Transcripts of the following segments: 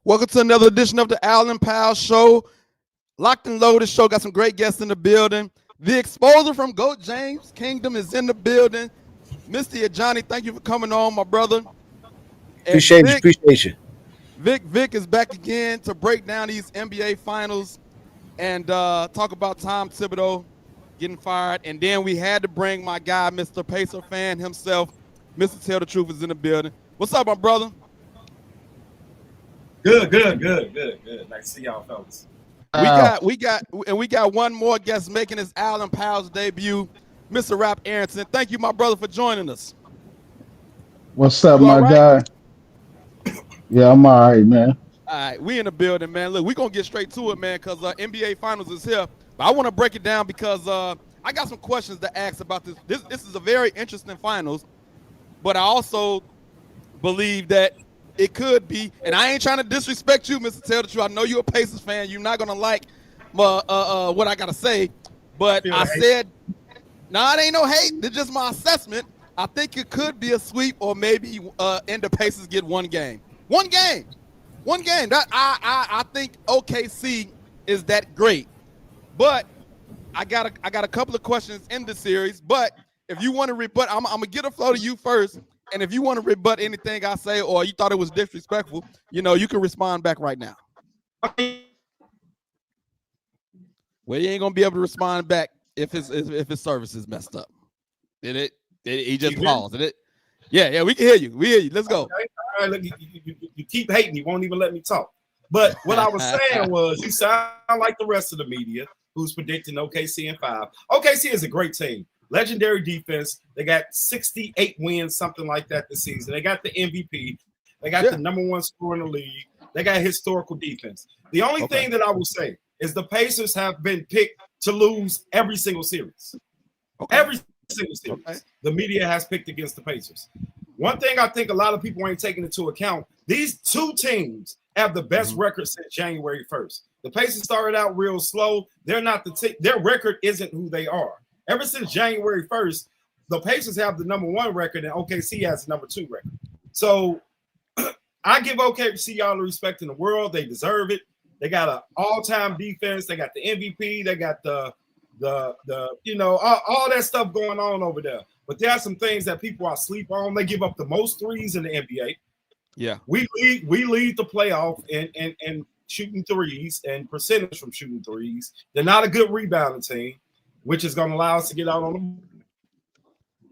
Welcome to another edition of the Allen Powell Show. Locked and loaded show. Got some great guests in the building. The exposer from GOAT James Kingdom is in the building. Mr. Johnny, thank you for coming on, my brother. Appreciate you. Vic is back again to break down these NBA finals and talk about Tom Thibodeau getting fired. And then we had to bring my guy, Mr. Pacer fan himself, Mr. Tell the Truth is in the building. What's up, my brother? Good. Nice to see y'all, fellas. We got one more guest making his Allen Powell's debut, Mr. Rap Aronson. Thank you, my brother, for joining us. What's up, my guy? Yeah, I'm all right, man. All right, we in the building, man. Look, we're going to get straight to it, man, because NBA Finals is here. But I want to break it down because I got some questions to ask about this. This is a very interesting finals, but I also believe that it could be, and I ain't trying to disrespect you, Mr. Tell the Truth. I know you're a Pacers fan. You're not going to like what I got to say, but I said, no, it ain't no hate. It's just my assessment. I think it could be a sweep or maybe and the Pacers get one game. One game. That I think OKC is that great. But I got a couple of questions in the series. But if you want to rebut, I'm going to get a flow to you first. And if you want to rebut anything I say or you thought it was disrespectful, you can respond back right now. Well, you ain't going to be able to respond back if his service is messed up. He just paused. Did it? Yeah, we can hear you. We hear you. Let's go. Okay. All right, look, you keep hating. You won't even let me talk. But what I was saying was you sound like the rest of the media who's predicting OKC in 5. OKC is a great team. Legendary defense. They got 68 wins, something like that this season. They got the MVP. They got the number 1 scorer in the league. They got historical defense. The only thing that I will say is the Pacers have been picked to lose every single series. Every single series. The media has picked against the Pacers. One thing I think a lot of people ain't taking into account, these two teams have the best record since January 1st. The Pacers started out real slow. They're not their record isn't who they are. Ever since January 1st, the Pacers have the number 1 record and OKC has the number 2 record. So I give OKC all the respect in the world. They deserve it. They got an all-time defense. They got the MVP. They got the all that stuff going on over there. But there are some things that people are asleep on. They give up the most threes in the NBA. Yeah. We lead the playoff in shooting threes and percentage from shooting threes. They're not a good rebounding team, which is going to allow us to get out on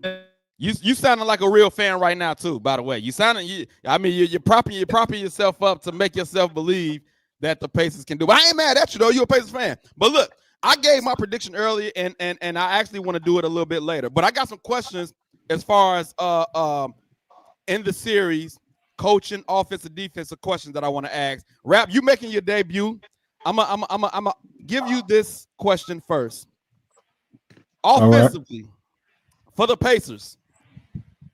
them. You sounding like a real fan right now too. By the way, you're propping yourself up to make yourself believe that the Pacers can do. But I ain't mad at you though. You're a Pacers fan. But look, I gave my prediction earlier, and I actually want to do it a little bit later. But I got some questions as far as in the series, coaching, offensive, defensive questions that I want to ask. Rap, you making your debut? I'm a give you this question first. Offensively, for the Pacers,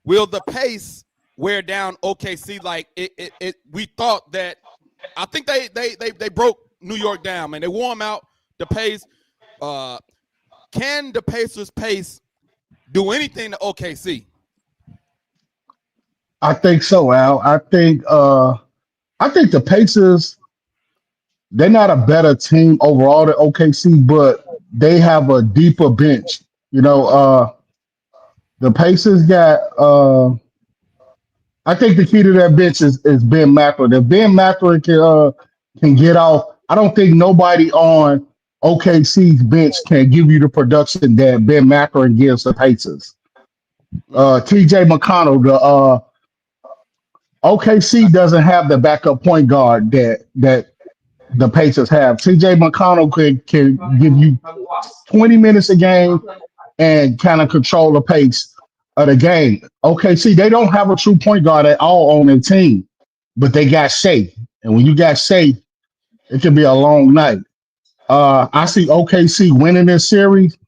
will the pace wear down OKC like it? We thought that. I think they broke New York down, man. They wore them out. The pace. Can the Pacers' pace do anything to OKC? I think so, Al. I think the Pacers, they're not a better team overall than OKC, but they have a deeper bench. The Pacers got I think the key to that bench is Ben Mathurin. If Ben Mathurin can get off, I don't think nobody on OKC's bench can give you the production that Ben Mathurin gives the Pacers. TJ McConnell, the OKC doesn't have the backup point guard that the Pacers have. TJ McConnell can give you 20 minutes a game and kind of control the pace of the game. OKC, they don't have a true point guard at all on their team, but they got Shai. And when you got Shai, it can be a long night. I see OKC winning this series,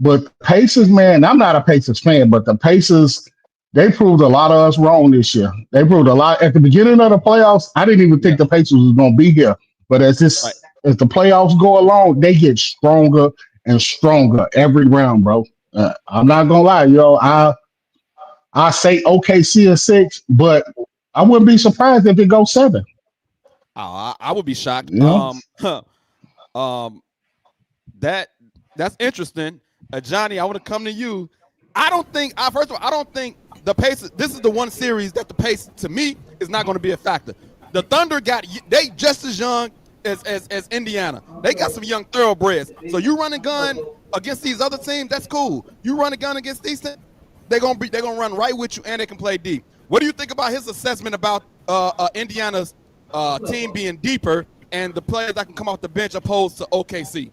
but Pacers, man, I'm not a Pacers fan, but the Pacers, they proved a lot of us wrong this year. They proved a lot at the beginning of the playoffs. I didn't even think the Pacers was going to be here, but as the playoffs go along, they get stronger and stronger every round, bro. I'm not gonna lie, I say OKC is 6, but I wouldn't be surprised if it goes 7. I would be shocked. Yeah. That's interesting. Johnny, I want to come to you. I don't think first of all, I don't think the Pacers. This is the one series that the pace to me is not going to be a factor. The Thunder they just as young as Indiana. They got some young thoroughbreds. So you run a gun against these other teams, that's cool. You run a gun against these teams, they're gonna run right with you and they can play deep. What do you think about his assessment about Indiana's team being deeper and the players that can come off the bench opposed to OKC?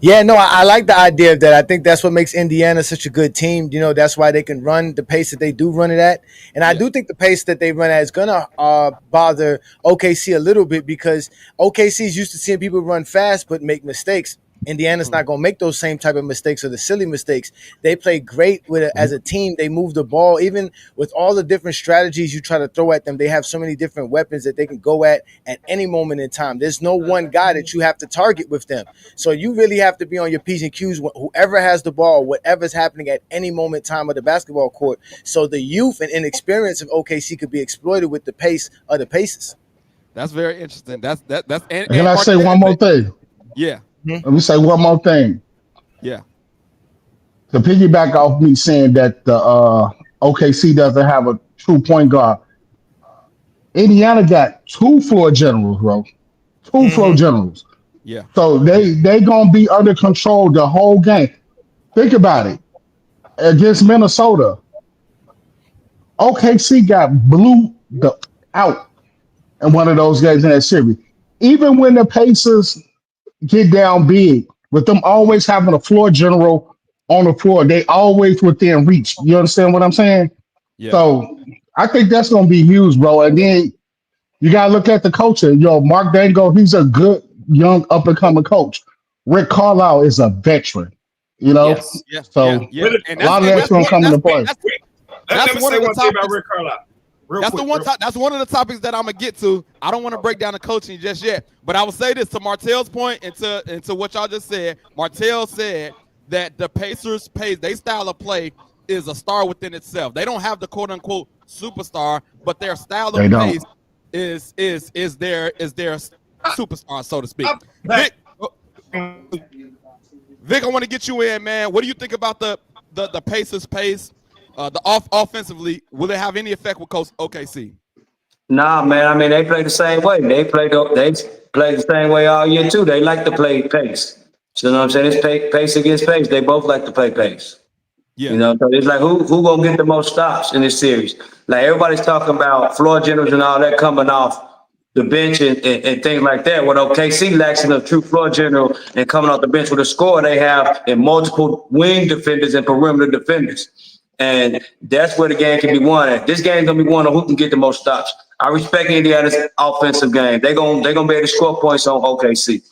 Yeah, no, I like the idea of that. I think that's what makes Indiana such a good team. You know, that's why they can run the pace that they do run it at. And I do think the pace that they run at is going to bother OKC a little bit because OKC is used to seeing people run fast but make mistakes. Indiana's not going to make those same type of mistakes or the silly mistakes. They play great with it as a team. They move the ball. Even with all the different strategies you try to throw at them, they have so many different weapons that they can go at any moment in time. There's no one guy that you have to target with them. So you really have to be on your P's and Q's, whoever has the ball, whatever's happening at any moment in time of the basketball court. So the youth and inexperience of OKC could be exploited with the pace of the Pacers. That's very interesting. Can I say one more thing? Yeah. Let me say one more thing. Yeah. To piggyback off me saying that the OKC doesn't have a true point guard, Indiana got two floor generals, bro. Two floor generals. Yeah. So they gonna be under control the whole game. Think about it. Against Minnesota, OKC got blew out in one of those games in that series. Even when the Pacers get down big, with them always having a floor general on the floor, they always within reach. You understand what I'm saying? Yeah. So I think that's going to be huge, bro. And then you got to look at the coaching. Mark Dango, he's a good young up and coming coach. Rick Carlisle is a veteran. Yes. So And a lot of that's going to come into play. Let me say one thing about Rick Carlisle. That's one of the topics that I'm gonna get to. I don't want to break down the coaching just yet, but I will say this to Martell's point and to what y'all just said. Martell said that the Pacers' pace, their style of play, is a star within itself. They don't have the quote unquote superstar, but their style of pace is their superstar, so to speak. Vic, I want to get you in, man. What do you think about the Pacers' pace? Offensively, will it have any effect with Coach OKC? Nah, man. I mean, they play the same way. They play the same way all year too. They like to play pace. So, you know what I'm saying? It's pace against pace. They both like to play pace. Yeah. You know, so it's like who gonna get the most stops in this series? Like everybody's talking about floor generals and all that coming off the bench and things like that. What OKC lacks in a true floor general and coming off the bench with a score they have in multiple wing defenders and perimeter defenders. And that's where the game can be won at. This game's gonna be won on who can get the most stops. I respect Indiana's offensive game. They're gonna be able to score points on OKC,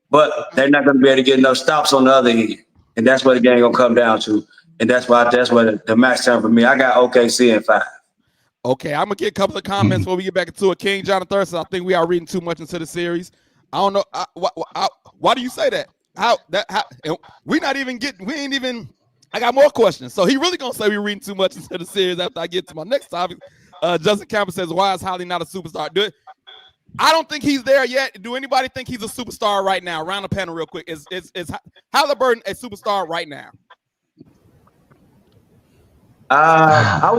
but they're not gonna be able to get enough stops on the other end. And that's where the game gonna come down to. And that's where the match time for me. I got OKC in 5. Okay, I'm gonna get a couple of comments before we get back into it. King Jonathan says, I think we are reading too much into the series. I don't know. Why do you say that? We ain't even. I got more questions. So he really gonna say we're reading too much into the series after I get to my next topic. Justin Campbell says, why is Holly not a superstar? I don't think he's there yet. Do anybody think he's a superstar right now? Round the panel real quick. Is Haliburton a superstar right now? I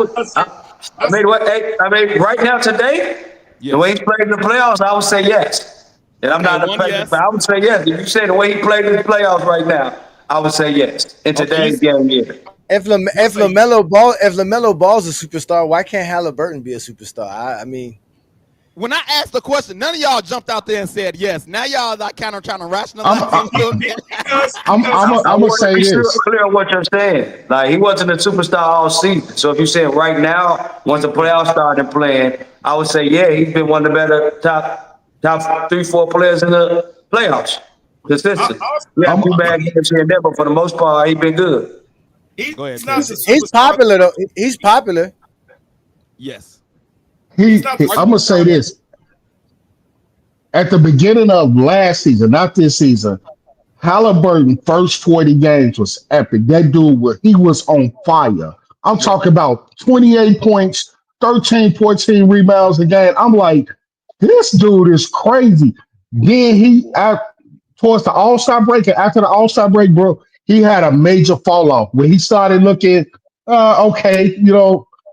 mean, right now today, the way he's played in the playoffs, I would say yes. And I'm not a fan, but I would say yes. If you say the way he played in the playoffs right now, I would say yes. In today's game, yeah. If LaMelo Ball's a superstar, why can't Haliburton be a superstar? I mean, when I asked the question, none of y'all jumped out there and said yes. Now y'all are kind of trying to rationalize. I'm gonna say this. Clear on what you're saying. Like he wasn't a superstar all season. So if you say right now, once the playoffs started playing, I would say yeah, he's been one of the better top 3-4 players in the playoffs. Consistent. Yeah, too bad games here and there, but for the most part, he's been good. He's popular though. He's popular. Yes. I'm gonna say this. At the beginning of last season, not this season, Haliburton first 40 games was epic. That dude was on fire. I'm talking about 28 points, 13, 14 rebounds a game. I'm like, This dude is crazy. Then towards the All-Star break, and after the All-Star break, bro, he had a major fall off when he started looking okay,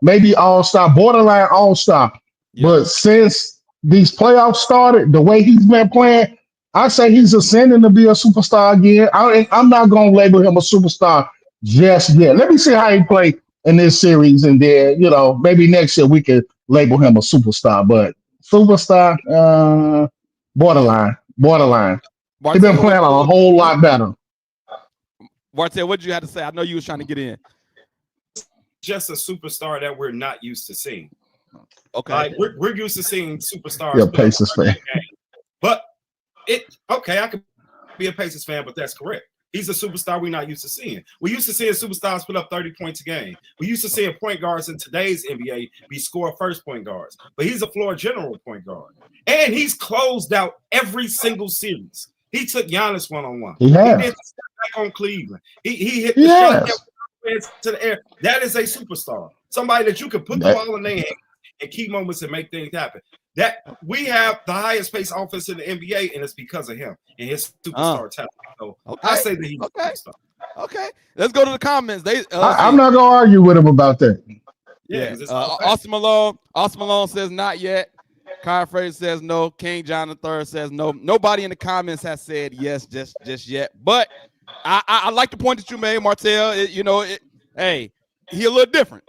maybe All-Star, borderline All-Star. Yeah. But since these playoffs started, the way he's been playing, I say he's ascending to be a superstar again. I'm not gonna label him a superstar just yet. Let me see how he play in this series, and then maybe next year we can label him a superstar. But superstar, borderline. He's been Martell, playing a whole lot better. Martell, what did you have to say? I know you was trying to get in. Just a superstar that we're not used to seeing. Okay. Like we're used to seeing superstars. Yeah, Pacers fan. But I could be a Pacers fan, but that's correct. He's a superstar we're not used to seeing. We used to seeing superstars put up 30 points a game. We used to seeing point guards in today's NBA be score first point guards. But he's a floor general point guard. And he's closed out every single series. He took Giannis one-on-one. He has. He did the step back on Cleveland. He hit the shot to the air. That is a superstar. Somebody that you can put the ball in their hand and key moments and make things happen. That we have the highest pace offense in the NBA, and it's because of him and his superstar talent. So I say that he's a superstar. Okay, let's go to the comments. I'm not gonna argue with him about that. Yeah. Austin Malone says not yet. Kyle Fraser says no. King John III says no. Nobody in the comments has said yes just yet. But I like the point that you made, Martell. Hey, he a little different.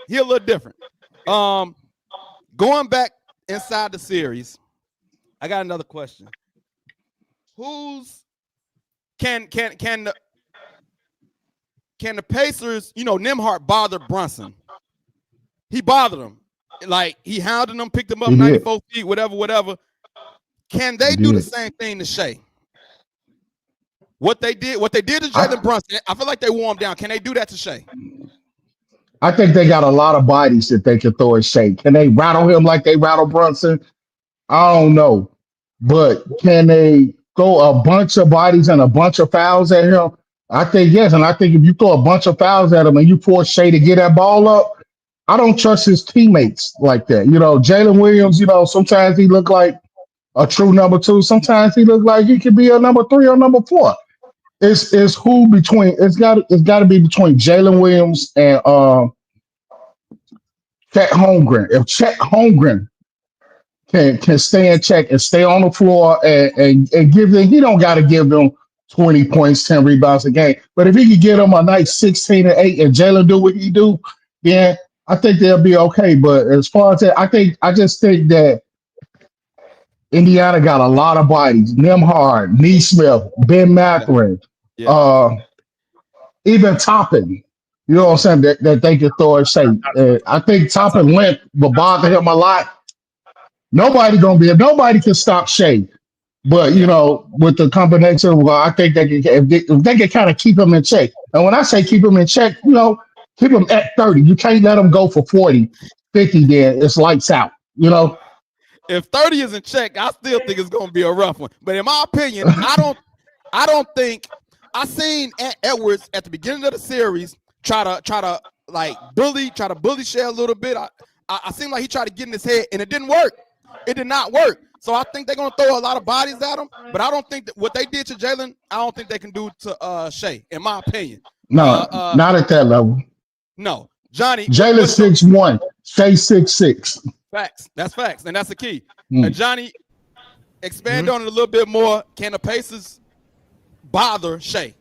Going back inside the series, I got another question. Can the Pacers, Nembhard bothered Brunson? He bothered him. Like he hounded him, picked him up 94 feet, whatever. Can they do the same thing to Shai? What they did to Jalen Brunson, I feel like they wore him down. Can they do that to Shai? I think they got a lot of bodies that they can throw at Shai. Can they rattle him like they rattle Brunson? I don't know. But can they throw a bunch of bodies and a bunch of fouls at him? I think yes. And I think if you throw a bunch of fouls at him and you force Shai to get that ball up, I don't trust his teammates like that. Jalen Williams, sometimes he look like a true number 2. Sometimes he look like he could be a number 3 or number 4. It's got to be between Jalen Williams and Chet Holmgren. If Chet Holmgren can stay in check and stay on the floor and give them, he don't got to give them 20 points, 10 rebounds a game. But if he could get them a nice 16 and 8 and Jalen do what he do, then I think they'll be okay. But as far as that, I just think that Indiana got a lot of bodies. Nembhard, Neesmith, Ben Mathurin, even Toppin. You know what I'm saying? That they can throw at Shai. I think Toppin length will bother him a lot. Nobody can stop Shai. But with the combination, I think they can if they can kind of keep him in check. And when I say keep him in check, keep him at 30. You can't let him go for 40, 50 then. It's lights out, If 30 is in check, I still think it's going to be a rough one. But in my opinion, I don't think I seen Edwards at the beginning of the series try to bully Shai a little bit. I seem like he tried to get in his head and it didn't work. It did not work. So I think they're going to throw a lot of bodies at him, but I don't think that what they did to Jalen, I don't think they can do to Shai, in my opinion. No, not at that level. No. Johnny. Jalen 6'1", Shai 6'6". Facts. That's facts, and that's the key. Johnny, expand on it a little bit more. Can the Pacers bother Shai?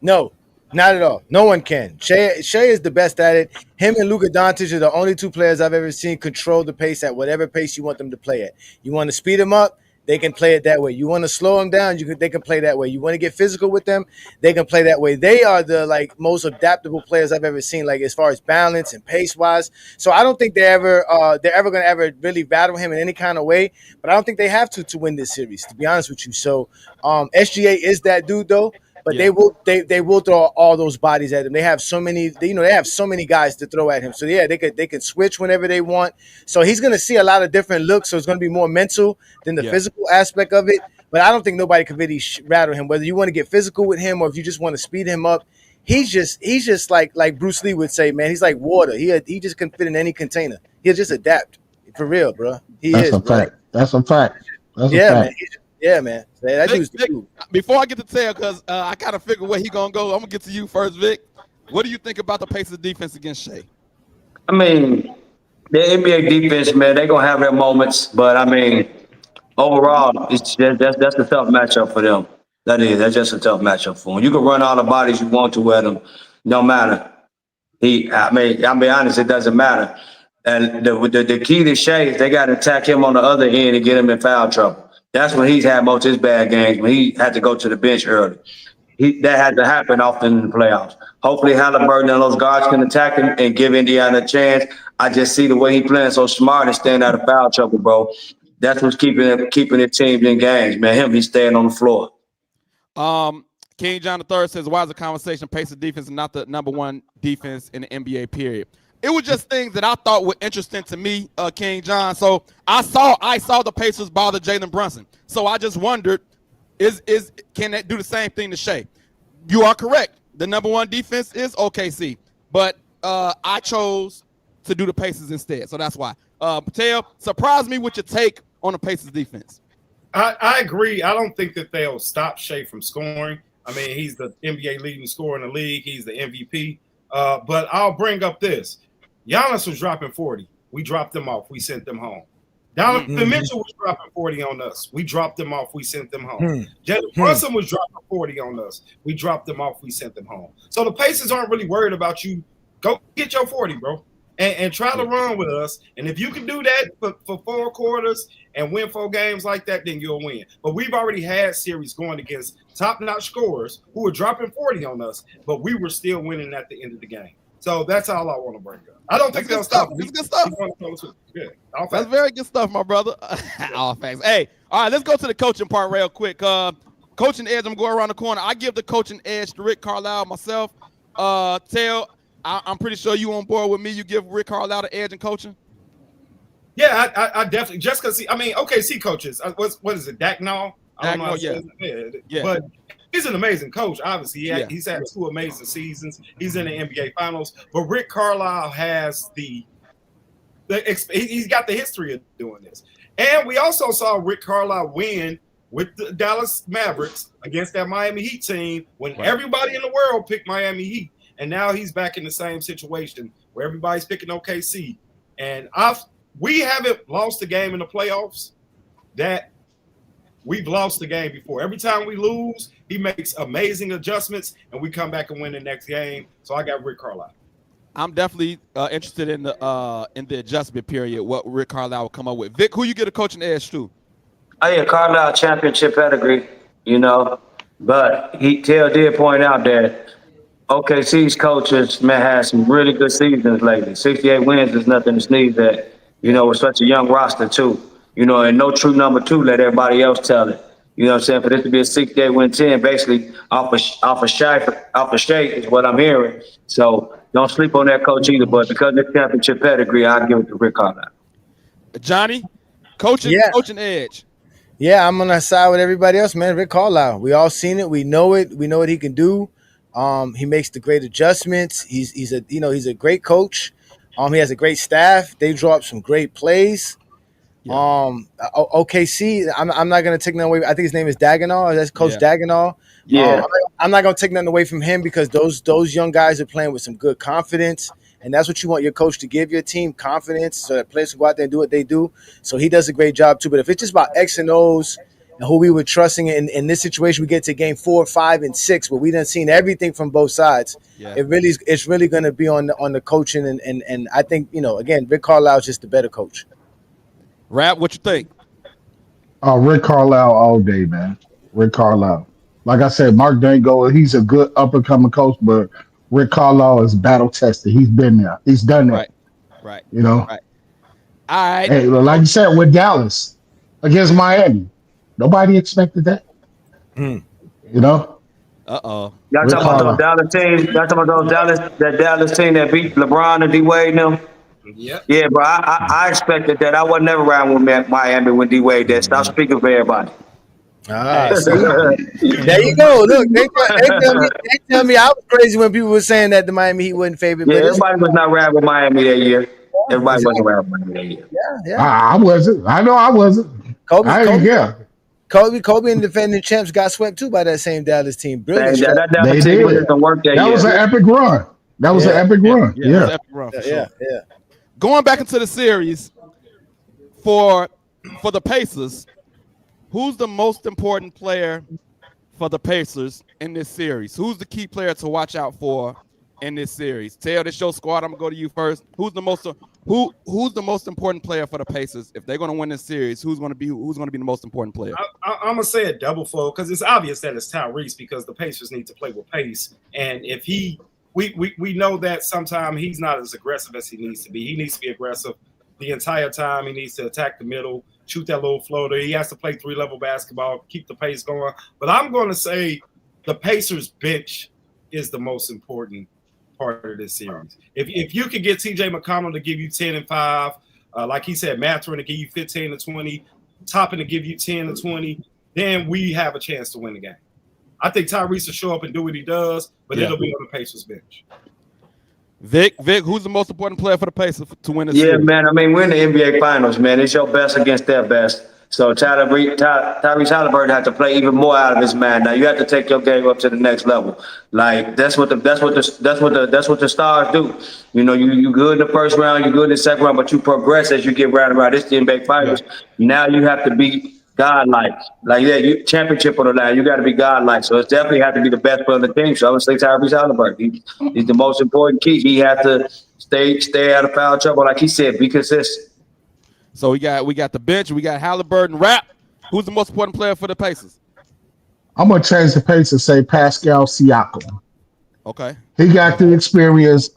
No, not at all. No one can. Shai is the best at it. Him and Luka Doncic are the only 2 players I've ever seen control the pace at whatever pace you want them to play at. You want to speed them up, they can play it that way. You want to slow them down, they can play that way. You want to get physical with them, they can play that way. They are the most adaptable players I've ever seen, as far as balance and pace wise. So I don't think they're ever going to ever really battle him in any kind of way. But I don't think they have to win this series, to be honest with you. So SGA is that dude though. But they will throw all those bodies at him. They have so many, they have so many guys to throw at him. So yeah, they can switch whenever they want. So he's gonna see a lot of different looks. So it's gonna be more mental than the physical aspect of it. But I don't think nobody can really rattle him. Whether you want to get physical with him or if you just want to speed him up, he's just like Bruce Lee would say, man. He like water. He just can fit in any container. He'll just adapt for real, bro. That's a fact. That's a fact. That's a Yeah, fact. man. Yeah, man. That dude's the Vic, dude. before I get to Tail, because I kind of figure where he gonna go, I'm gonna get to you first, Vic. What do you think about the Pacers defense against Shai? I mean, the NBA defense, man, they gonna have their moments, but I mean, overall, it's just, that's a tough matchup for them. That's just a tough matchup for them. You can run all the bodies you want to at them, no matter. I'll be honest, it doesn't matter. And the key to Shai is they got to attack him on the other end and get him in foul trouble. That's when he's had most of his bad games, when he had to go to the bench early. That had to happen often in the playoffs. Hopefully, Haliburton and those guards can attack him and give Indiana a chance. I just see the way he playing so smart and staying out of foul trouble, bro. That's what's keeping their teams in games, man. He's staying on the floor. King John III says, why is the conversation Pacers defense and not the number one defense in the NBA period? It was just things that I thought were interesting to me, King John. So I saw the Pacers bother Jalen Brunson. So I just wondered, can they do the same thing to Shai? You are correct. The number one defense is OKC, but I chose to do the Pacers instead. So that's why. Patel, surprise me with your take on the Pacers defense. I agree. I don't think that they'll stop Shai from scoring. I mean, he's the NBA leading scorer in the league. He's the MVP. But I'll bring up this. Giannis was dropping 40. We dropped them off. We sent them home. Donovan Mitchell was dropping 40 on us. We dropped them off. We sent them home. Jalen Brunson was dropping 40 on us. We dropped them off. We sent them home. So the Pacers aren't really worried about you. Go get your 40, bro, and try to run with us. And if you can do that for 4 quarters and win 4 games like that, then you'll win. But we've already had series going against top-notch scorers who were dropping 40 on us, but we were still winning at the end of the game. So that's all I want to bring up. I don't think they'll stop. That's good stuff. Yeah, that's very good stuff, my brother. All facts. Hey, all right, let's go to the coaching part real quick. Coaching edge, I'm going around the corner. I give the coaching edge to Rick Carlisle myself. Tail, I'm pretty sure you on board with me. You give Rick Carlisle the edge in coaching? Yeah, I definitely. Just because, OKC coaches, what is it, Dak Nall? I don't know. Yeah. But he's an amazing coach. Obviously, he's had 2 amazing seasons. He's in the NBA Finals. But Rick Carlisle has he's got the history of doing this. And we also saw Rick Carlisle win with the Dallas Mavericks against that Miami Heat team when everybody in the world picked Miami Heat. And now he's back in the same situation where everybody's picking OKC. And we haven't lost a game in the playoffs that we've lost the game before. Every time we lose, he makes amazing adjustments, and we come back and win the next game. So I got Rick Carlisle. I'm definitely interested in the adjustment period, what Rick Carlisle will come up with. Vic, who you get a coaching edge to? Oh, yeah, Carlisle championship pedigree, But Tail did point out that OKC's coaches, man, had some really good seasons lately. 68 wins is nothing to sneeze at, with such a young roster, too. And no true number 2, let everybody else tell it. You know what I'm saying? For this to be a 68 win team, basically off of Shai is what I'm hearing. So don't sleep on that coach either. But because of the championship pedigree, I'll give it to Rick Carlisle. Johnny, coaching edge. Yeah, I'm on the side with everybody else, man. Rick Carlisle. We all seen it. We know it. We know what he can do. He makes the great adjustments. He's a great coach. He has a great staff. They draw up some great plays. OKC, I'm not gonna take nothing away. I think his name is Dagenal. That's Coach Dagenal. Yeah. I'm not gonna take nothing away from him because those young guys are playing with some good confidence, and that's what you want your coach to give your team, confidence, so that players can go out there and do what they do. So he does a great job too. But if it's just about X and O's and who we were trusting in this situation, we get to game 4, 5, and 6, where we done seen everything from both sides. Yeah. It's really gonna be on the coaching, and I think again, Rick Carlisle is just the better coach. Rap, what you think? Rick Carlisle all day, man. Rick Carlisle. Like I said, Mark Dango, he's a good up-and-coming coach, but Rick Carlisle is battle-tested. He's been there. He's done that. Right. Right. All right. Hey, like you said, with Dallas against Miami, nobody expected that. Uh-oh. Y'all talking about those Dallas teams? Y'all talking about that Dallas team that beat LeBron and D-Wade and them? Yeah, bro. I expected that. I was never around with Miami when D-Wade did. Stop speaking for everybody. There you go. Look, they tell me I was crazy when people were saying that the Miami Heat wasn't favored. Yeah, everybody was not around with Miami that year. Everybody wasn't around with Miami that year. Yeah. I wasn't. I know I wasn't. Kobe and defending champs got swept too by that same Dallas team. Brilliant. That They Dallas team put in did. some work that That year. was an epic run. That was an epic run. It was an epic run for sure. Yeah. Going back into the series for the Pacers, who's the most important player for the Pacers in this series? Who's the key player to watch out for in this series? Tell this show squad, I'm gonna go to you first. Who's the most important player for the Pacers if they're gonna win this series? Who's gonna be the most important player? I'm gonna say a double fold because it's obvious that it's Tyrese because the Pacers need to play with pace, and if we know that sometimes he's not as aggressive as he needs to be. He needs to be aggressive the entire time. He needs to attack the middle, shoot that little floater. He has to play 3-level basketball, keep the pace going. But I'm going to say the Pacers bench is the most important part of this series. If you could get TJ McConnell to give you 10 and 5, like he said, Mathurin to give you 15 to 20, Toppin to give you 10 to 20, then we have a chance to win the game. I think Tyrese will show up and do what he does, but it'll be on the Pacers bench. Vic, who's the most important player for the Pacers to win this Yeah, series? man. I mean, we're in the NBA Finals, man. It's your best against their best. So Tyrese Haliburton had to play even more out of his mind. Now you have to take your game up to the next level. Like that's what the stars do. You know, you good in the first round, you good in the second round, but you progress as you get round and round. This is the NBA Finals. Yeah. Now you have to be godlike. Like you championship on the line. You got to be godlike. So it's definitely have to be the best player on the team. So I would say Tyrese Haliburton. He's the most important key. He has to stay out of foul trouble. Like he said, be consistent. So we got the bench. We got Haliburton. Rap. Who's the most important player for the Pacers? I'm gonna change the pace and say Pascal Siakam. Okay. He got the experience.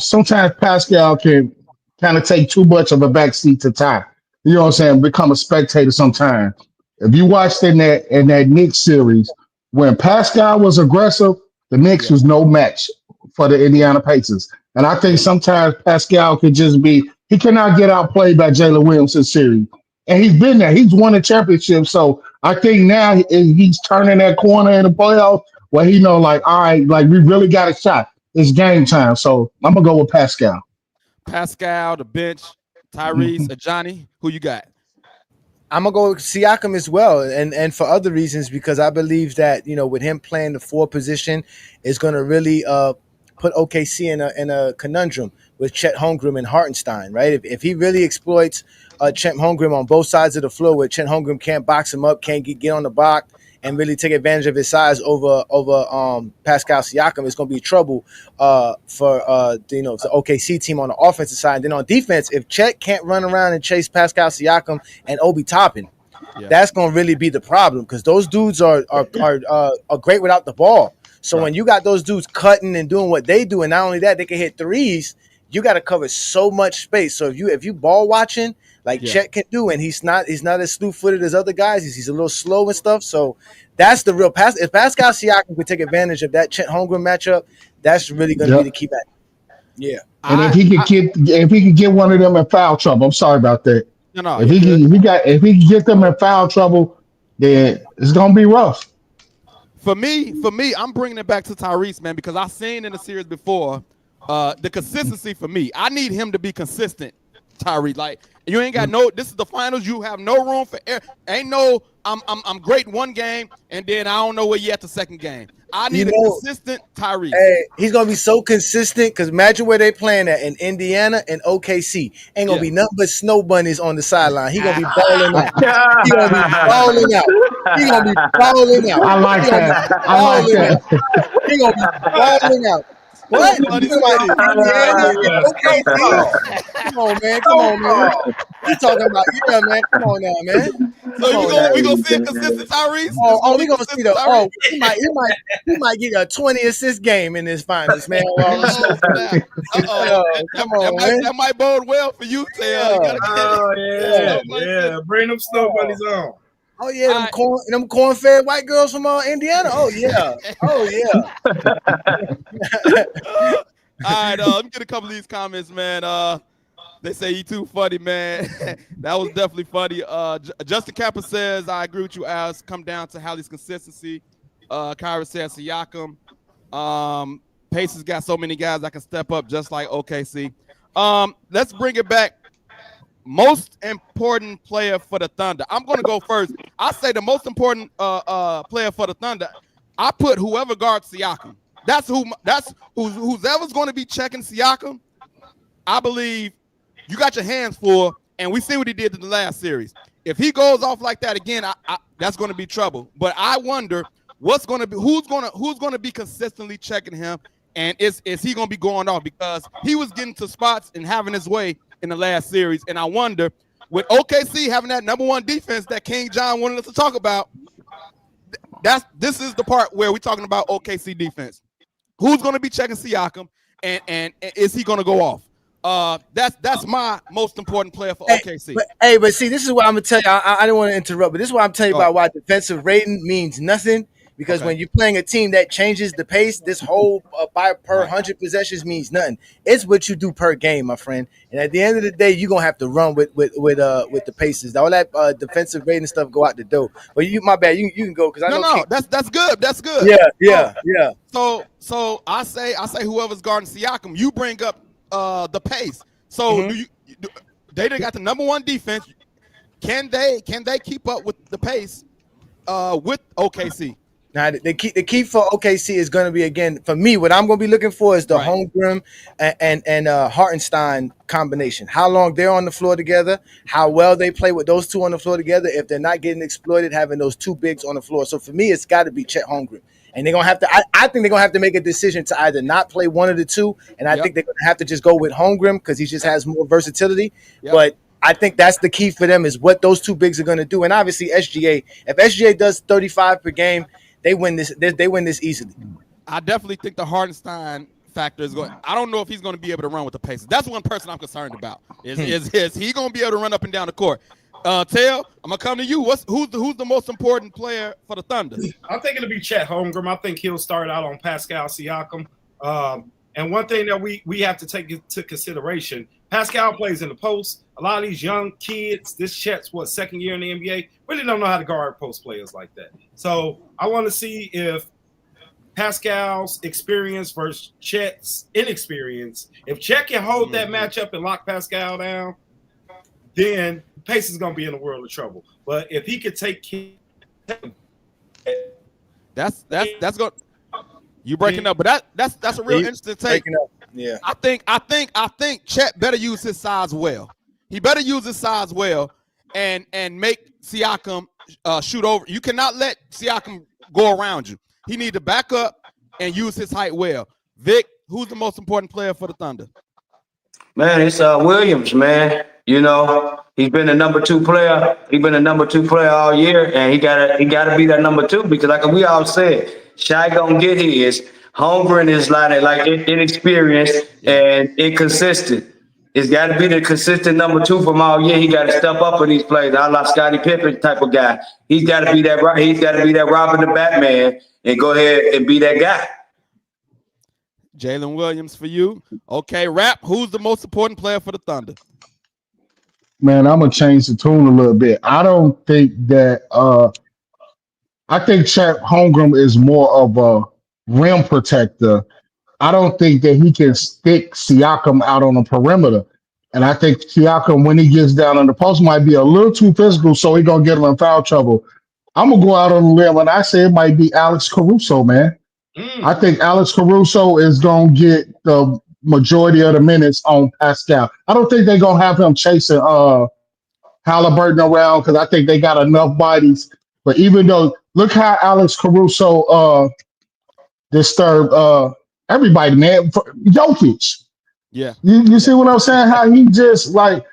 Sometimes Pascal can kind of take too much of a backseat to Ty. You know what I'm saying? Become a spectator sometimes. If you watched in that Knicks series, when Pascal was aggressive, the Knicks was no match for the Indiana Pacers. And I think sometimes Pascal could just be, he cannot get outplayed by Jalen Williams series. And he's been there. He's won a championship. So I think now he's turning that corner in the playoffs where he know, like, all right, like we really got a shot. It's game time. So I'm going to go with Pascal. Pascal, the bench, Tyrese, Johnny. Who you got? I'm gonna go with Siakam as well, and for other reasons because I believe that with him playing the 4 position is gonna really put OKC in a conundrum with Chet Holmgren and Hartenstein, right? If he really exploits Chet Holmgren on both sides of the floor, where Chet Holmgren can't box him up, can't get on the block, and really take advantage of his size over Pascal Siakam, it's going to be trouble for the OKC team on the offensive side. And then on defense, if Chet can't run around and chase Pascal Siakam and Obi Toppin, that's going to really be the problem because those dudes are great without the ball. So when you got those dudes cutting and doing what they do, and not only that, they can hit threes. You got to cover so much space. So if you ball watching like Chet can do, and he's not as slew-footed as other guys. He's a little slow and stuff. So that's the real pass. If Pascal Siakam could take advantage of that Chet Holmgren matchup, that's really going to be the key match. Yeah. And if he could get one of them in foul trouble, I'm sorry about that. No. If he can get them in foul trouble, then it's going to be rough. For me, I'm bringing it back to Tyrese, man, because I've seen in the series before the consistency for me. I need him to be consistent, Tyrese. Like you ain't got this is the finals. You have no room for error. Ain't no I'm great in one game and then I don't know where you at the second game. I need a consistent Tyrese. Hey, he's gonna be so consistent because imagine where they playing at in Indiana and OKC. Ain't gonna be nothing but snow bunnies on the sideline. He gonna be balling out. He gonna be balling out. He gonna be balling out. I like that. He gonna be balling out. What? Okay, come on, man. You talking about man? Come on now, man. So we gonna see a consistent Tyrese? We gonna see he might get a 20 assist game in this finals, man. Come on, man. That might bode well for you, Taylor. Bring them snow bunnies on. Oh yeah, them corn-fed white girls from Indiana. Oh yeah. All right, let me get a couple of these comments, man. They say you too funny, man. That was definitely funny. Justin Kappa says, I agree with you, Alice. Come down to Hallie's consistency. Kyra says Siakam. Pacers got so many guys that can step up just like OKC. Let's bring it back. most important player for the Thunder. I'm going to go first. I say the most important player for the Thunder. I put whoever guards Siakam. That's who's ever's going to be checking Siakam. I believe you got your hands full, and we see what he did in the last series. If he goes off like that again, that's going to be trouble. But I wonder who's going to be consistently checking him, and is he going to be going off, because he was getting to spots and having his way in the last series. And I wonder, with OKC having that number one defense that King John wanted us to talk about, this is the part where we're talking about OKC defense. Who's going to be checking Siakam, and is he going to go off? That's my most important player for OKC. But see, this is what I'm gonna tell you. I don't want to interrupt, but this is what I'm telling you about why defensive rating means nothing. Because when you're playing a team that changes the pace, this whole per 100 possessions means nothing. It's what you do per game, my friend. And at the end of the day, you're gonna have to run with the paces. All that defensive rating stuff go out the door. But my bad. You can go, because I know. That's good. That's good. Yeah. So I say whoever's guarding Siakam, you bring up the pace. So they got the number one defense. Can they keep up with the pace with OKC? Now the key for OKC is going to be, again, for me, what I'm going to be looking for is the Holmgren and Hartenstein combination. How long they're on the floor together, how well they play with those two on the floor together. If they're not getting exploited, having those two bigs on the floor. So for me, it's got to be Chet Holmgren. And they're going to have to – I think they're going to have to make a decision to either not play one of the two, and I think they're going to have to just go with Holmgren because he just has more versatility. Yep. But I think that's the key for them, is what those two bigs are going to do. And obviously SGA, if SGA does 35 per game, they win this. They win this easily. I definitely think the Hartenstein factor is going. I don't know if he's going to be able to run with the pace. That's one person I'm concerned about. Is he going to be able to run up and down the court? Tail, I'm gonna come to you. Who's the most important player for the Thunder? I think it'll be Chet Holmgren. I think he'll start out on Pascal Siakam. And one thing that we have to take into consideration, Pascal plays in the post. A lot of these young kids, this Chet's second year in the NBA, really don't know how to guard post players like that. So I want to see if Pascal's experience versus Chet's inexperience. If Chet can hold that matchup and lock Pascal down, then Pace is going to be in a world of trouble. But if he could take that's good. You breaking up, but that's a real interesting take. Yeah, I think Chet better use his size well. He better use his size well and make Siakam shoot over. You cannot let Siakam go around you. He need to back up and use his height well. Vic, who's the most important player for the Thunder? Man, it's Williams, man. You know, he's been a number two player. He's been a number two player all year, and he gotta be that number two, because like we all said, Shai gonna get his. Holmgren is like inexperienced and inconsistent. It's got to be the consistent number two from all year. He got to step up in these plays. I like Scottie Pippen type of guy. He's got to be that. He's got to be that Robin the Batman and go ahead and be that guy. Jalen Williams for you. Okay, Rap. Who's the most important player for the Thunder? Man, I'm gonna change the tune a little bit. I don't think that. I think Chet Holmgren is more of a rim protector. I don't think that he can stick Siakam out on the perimeter. And I think Siakam, when he gets down on the post, might be a little too physical, so he's going to get him in foul trouble. I'm going to go out on a limb, and I say it might be Alex Caruso, man. I think Alex Caruso is going to get the majority of the minutes on Pascal. I don't think they're going to have him chasing Haliburton around, because I think they got enough bodies. But even though, look how Alex Caruso disturbed everybody, man. Jokic. Yeah. You see what I'm saying? How he just, like,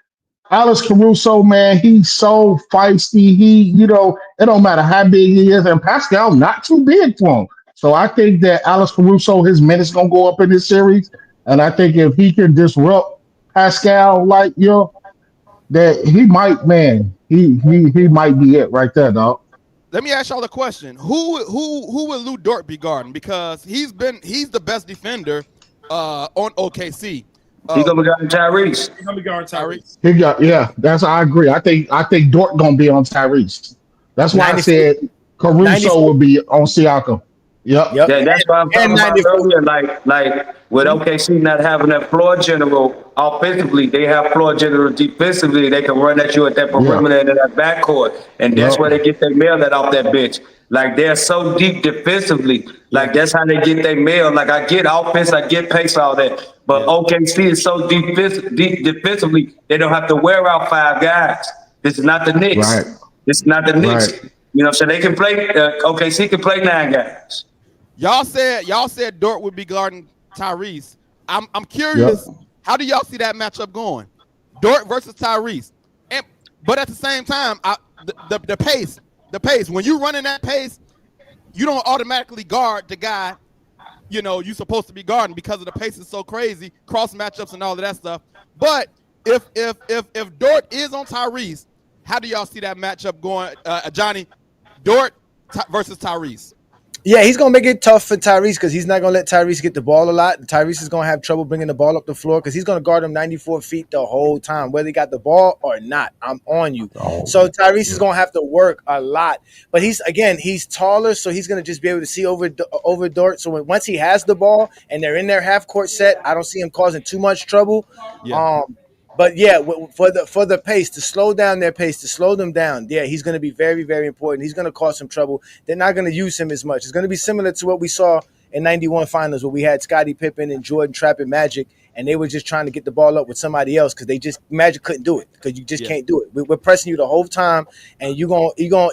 Alex Caruso, man, he's so feisty. It don't matter how big he is. And Pascal not too big for him. So I think that Alex Caruso, his minutes going to go up in this series. And I think if he can disrupt Pascal, that he might, man, he might be it right there, dog. Let me ask y'all a question. Who will Lou Dort be guarding? Because he's the best defender on OKC. He's gonna be guarding Tyrese. He's gonna be guarding Tyrese. I agree. I think Dort gonna be on Tyrese. That's why I said Caruso will be on Siakam. Yep. Yep. That's what I'm And talking about 94. earlier. Like with OKC not having that floor general offensively, they have floor general defensively. They can run at you at that Yeah. perimeter and at that backcourt, and that's Yep. where they get their mail that off that bench. Like they're so deep defensively. Like that's how they get their mail. Like I get offense, I get pace, all that, but OKC is so deep defensively. They don't have to wear out 5 guys. This is not the Knicks. Right. This is not the Knicks. Right. You know, so they can play. OKC can play 9 guys. Y'all said Dort would be guarding Tyrese. I'm curious. Yep. How do y'all see that matchup going? Dort versus Tyrese. But at the same time, the pace. When you running that pace, you don't automatically guard the guy. You know you're supposed to be guarding because of the pace is so crazy, cross matchups and all of that stuff. But if Dort is on Tyrese, how do y'all see that matchup going, Johnny? Dort versus Tyrese. Yeah, he's gonna make it tough for Tyrese because he's not gonna let Tyrese get the ball a lot. Tyrese is gonna have trouble bringing the ball up the floor because he's gonna guard him 94 feet the whole time, whether he got the ball or not. I'm on you. So Tyrese is gonna have to work a lot. But he's taller, so he's gonna just be able to see over Dort. So once he has the ball and they're in their half court set, I don't see him causing too much trouble. Yeah. But yeah, for the pace, to slow down their pace, to slow them down, yeah, he's going to be very, very important. He's going to cause some trouble. They're not going to use him as much. It's going to be similar to what we saw in '91 finals where we had Scottie Pippen and Jordan trapping Magic, and they were just trying to get the ball up with somebody else because Magic couldn't do it because you just can't do it. We're pressing you the whole time, and you're going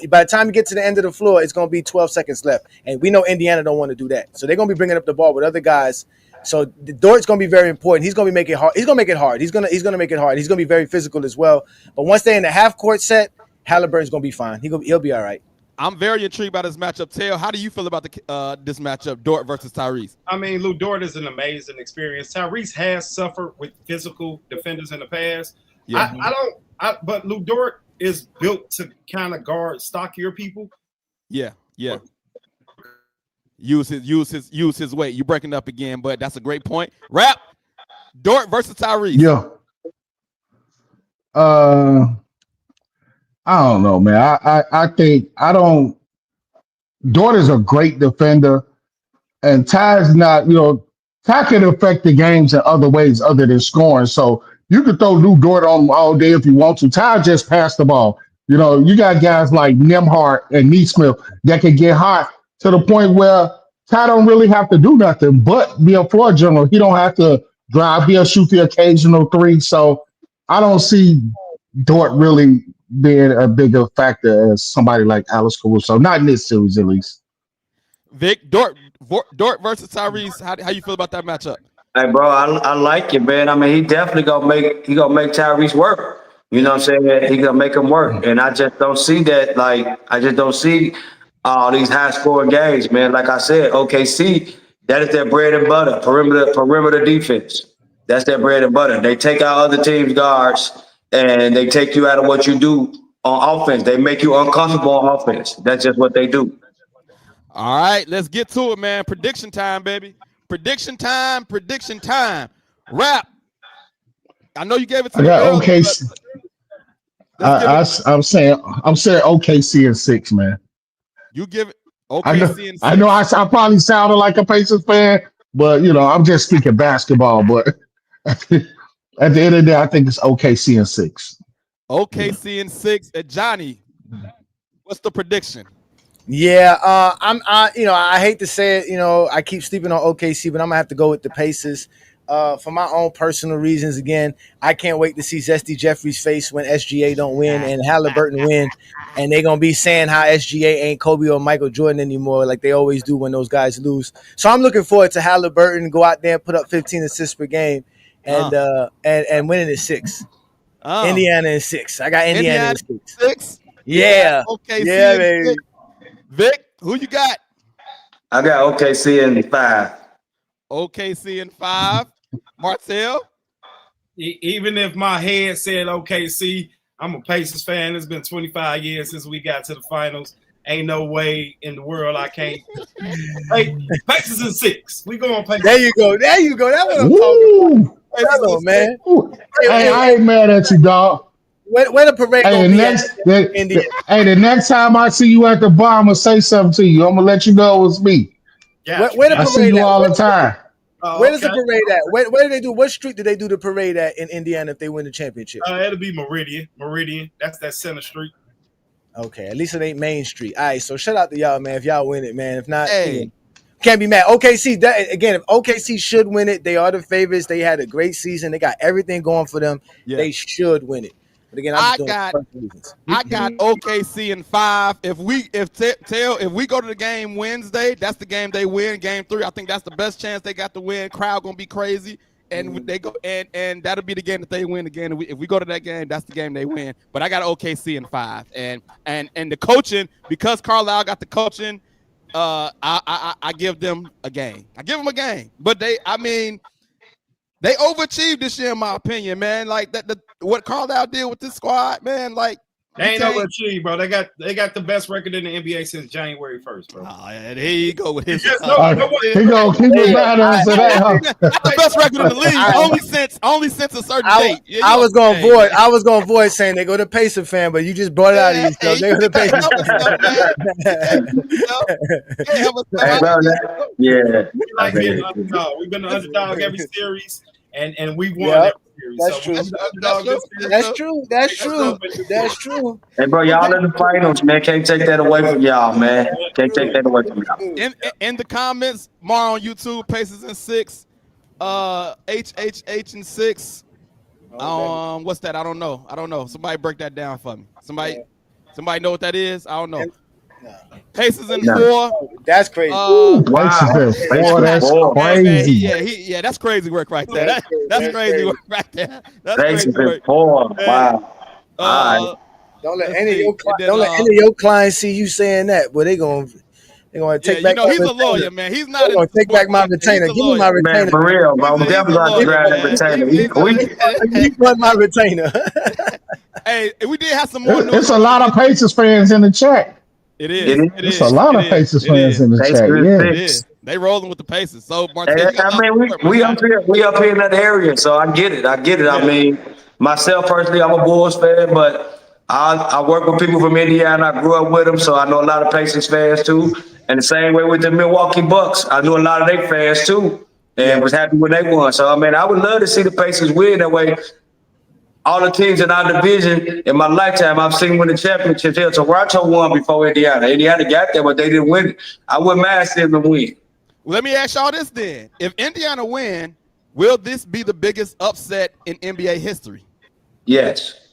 by the time you get to the end of the floor, it's going to be 12 seconds left, and we know Indiana don't want to do that, so they're going to be bringing up the ball with other guys. So Dort's going to be very important. He's going to be making it hard. He's going to make it hard. He's going to make it hard. He's going to be very physical as well. But once they're in the half court set, Haliburton's going to be fine. He'll be all right. I'm very intrigued by this matchup. Tail, how do you feel about this matchup, Dort versus Tyrese? I mean, Lou Dort is an amazing experience. Tyrese has suffered with physical defenders in the past. Yeah. But Lou Dort is built to kind of guard stockier people. Yeah. Use his weight. You breaking up again, but that's a great point. Rap, Dort versus Tyrese. Yeah. I don't know, man. I think Dort is a great defender, and Ty's not. Ty can affect the games in other ways other than scoring. So you could throw Lou Dort on all day if you want to. Ty just passed the ball. You got guys like Nembhard and Neesmith that can get hot to the point where Ty don't really have to do nothing but be a floor general. He don't have to drive. He'll shoot the occasional 3. So I don't see Dort really being a bigger factor as somebody like Alex Caruso. Not in this series, at least. Vic, Dort versus Tyrese. How you feel about that matchup? Hey, bro, I like it, man. I mean, he definitely gonna make Tyrese work. You know what I'm saying? He gonna make him work, and I just don't see that. Like, I just don't see all these high scoring games, man. Like I said, OKC, that is their bread and butter. Perimeter defense. That's their bread and butter. They take out other teams' guards and they take you out of what you do on offense. They make you uncomfortable on offense. That's just what they do. All right, let's get to it, man. Prediction time, baby. Prediction time. Rap. I know you gave it to me. I got OKC. I'm saying OKC in 6, man. You give it OKC in 6. I know I probably sounded like a Pacers fan, but I'm just speaking basketball. But at the end of the day, I think it's OKC in 6. OKC in 6. Johnny, what's the prediction? Yeah, I hate to say it, I keep sleeping on OKC, but I'm gonna have to go with the Pacers. For my own personal reasons, again, I can't wait to see Zesty Jeffrey's face when SGA don't win and Haliburton win, and they're gonna be saying how SGA ain't Kobe or Michael Jordan anymore, like they always do when those guys lose. So I'm looking forward to Haliburton go out there and put up 15 assists per game, and winning at 6. Indiana in 6. I got Indiana in 6. Yeah. OKC yeah, baby. 6. Vic, who you got? I got OKC in 5. OKC in 5. Martell? Even if my head said OKC, I'm a Pacers fan. It's been 25 years since we got to the finals. Ain't no way in the world I can't. Hey, Pacers in 6. We going Pacers. There you go. That's what I'm talking about. Hello, man. Hey, I ain't mad at you, dog. Where the parade Hey, the next time I see you at the bar, I'm gonna say something to you. I'm gonna let you know it was me. Gotcha. Where the I see parade you at? all the time. Oh, Where does the okay. parade at? Where do they do? What street do they do the parade at in Indiana if they win the championship? It'll be Meridian. Meridian. That's that center street. Okay, at least it ain't Main Street. All right, so shout out to y'all, man. If y'all win it, man. If not, Hey. can't be mad. OKC, that again, if OKC should win it, they are the favorites. They had a great season. They got everything going for them. Yeah. They should win it. But again, I'm just doing personal reasons. I got OKC in 5. If we go to the game Wednesday, that's the game they win. Game 3, I think that's the best chance they got to win. Crowd gonna be crazy, and they go and that'll be the game that they win again. If we go to that game, that's the game they win. But I got OKC in 5, and the coaching, because Carlisle got the coaching. I give them a game. But they overachieved this year, in my opinion, man. Like what Carlisle did with this squad, man. Like They ain't overachieved, bro. They got the best record in the NBA since January 1st, bro. Oh, yeah, there you go with his. He gonna keep it mad at that, huh? That's the best record in the league, only since a certain date. Yeah, I was gonna avoid saying they go to Pacer fan, but you just brought it out of yourself. They go to Pacer. Hey, bro, yeah. Like being the underdog. We've been the underdog every series, and we won every series. That's so true. we've been the underdog this series. That's true. Hey, bro, y'all in the finals, man. Can't take that away from y'all, man. Can't take that away from y'all. In the comments, more on YouTube, Pacers in 6, HHH in 6. What's that? I don't know. Somebody break that down for me. Somebody know what that is? I don't know. Pacers in 4. That's crazy. Wow. That's crazy. Yeah, that's crazy work right there. That's crazy work right there. That's crazy Pacers in work. 4. Wow. Don't let any of your clients see you saying that, but they're gonna take back. He's a lawyer, man. He's not. They're gonna take back my retainer. Give me my retainer. Man, for real, bro. I'm definitely going to grab that retainer. You want my retainer? Hey, we did have some more news. It's a lot of Pacers fans in the chat. It is. It's a lot of Pacers fans in the chat. It is. They rolling with the Paces. So, Martez, I mean, we up here in that area, so I get it. I mean, myself personally, I'm a Bulls fan, but I work with people from Indiana. I grew up with them, so I know a lot of Pacers fans too. And the same way with the Milwaukee Bucks, I knew a lot of their fans too, and was happy when they won. So I mean, I would love to see the Pacers win. That way, all the teams in our division in my lifetime, I've seen win the championship. Here, Toronto won before Indiana. Indiana got there, but they didn't win it. I wouldn't mind seeing them win. Let me ask y'all this then: if Indiana win, will this be the biggest upset in NBA history? Yes.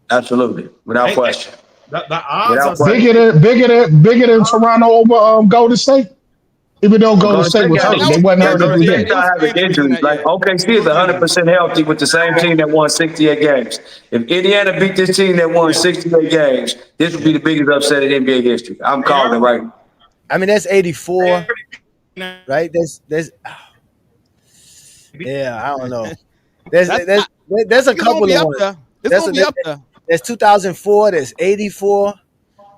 Absolutely, without question. The odds are bigger than Toronto over Golden State. Even though Golden State was hurt, they wasn't hurt every day. Having injuries. Like OKC is 100% healthy with the same team that won 68 games. If Indiana beat this team that won 68 games, this would be the biggest upset in NBA history. I'm calling it right now. I mean, that's 84, right? There's yeah, I don't know. There's a couple of ones. It's gonna be up there. There's 2004. There's 84.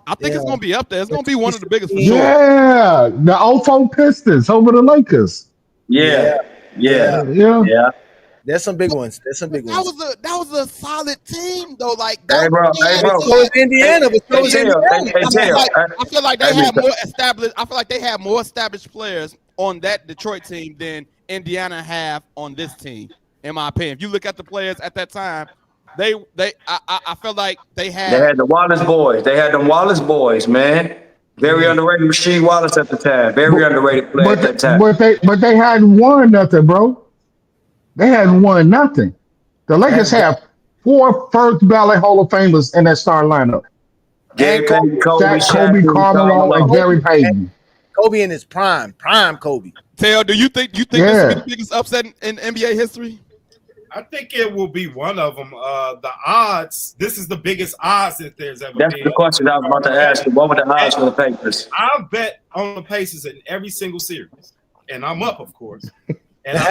I think it's gonna be up there. It's gonna be one of the biggest. For sure. Yeah, the 04 Pistons over the Lakers. Yeah. There's some big ones. That was a solid team though. Like hey bro. So is Indiana, but so is Indiana. I feel like they had more established. I feel like they had more established players on that Detroit team than Indiana have on this team. In my opinion, if you look at the players at that time, I felt like they had the Wallace boys. They had them Wallace boys, man. Very underrated Rasheed Wallace at the time. Very underrated player at that time. But they hadn't won nothing, bro. They hadn't won nothing. The Lakers have 4 first ballot Hall of Famers in that star lineup. Gary Payton, Kobe, Carmelo, and Gary Payton. Kobe in his prime Kobe. Tail, do you think this will be the biggest upset in NBA history? I think it will be one of them. The odds. This is the biggest odds that there's ever been. That's the question I was about to ask you. What were the odds for the Pacers? I bet on the Pacers in every single series, and I'm up, of course. And I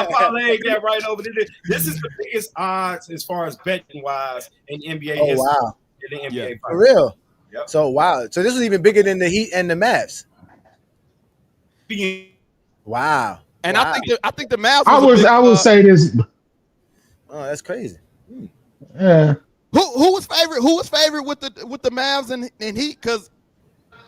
parlayed that right over there. This is the biggest odds as far as betting wise in NBA history. Wow. In the NBA for real. Yep. So wow. So this is even bigger than the Heat and the Mavs. Wow. And I think the Mavs. I would say this. Oh, that's crazy. Yeah. Who was favorite? Who was favorite with the Mavs and Heat? Because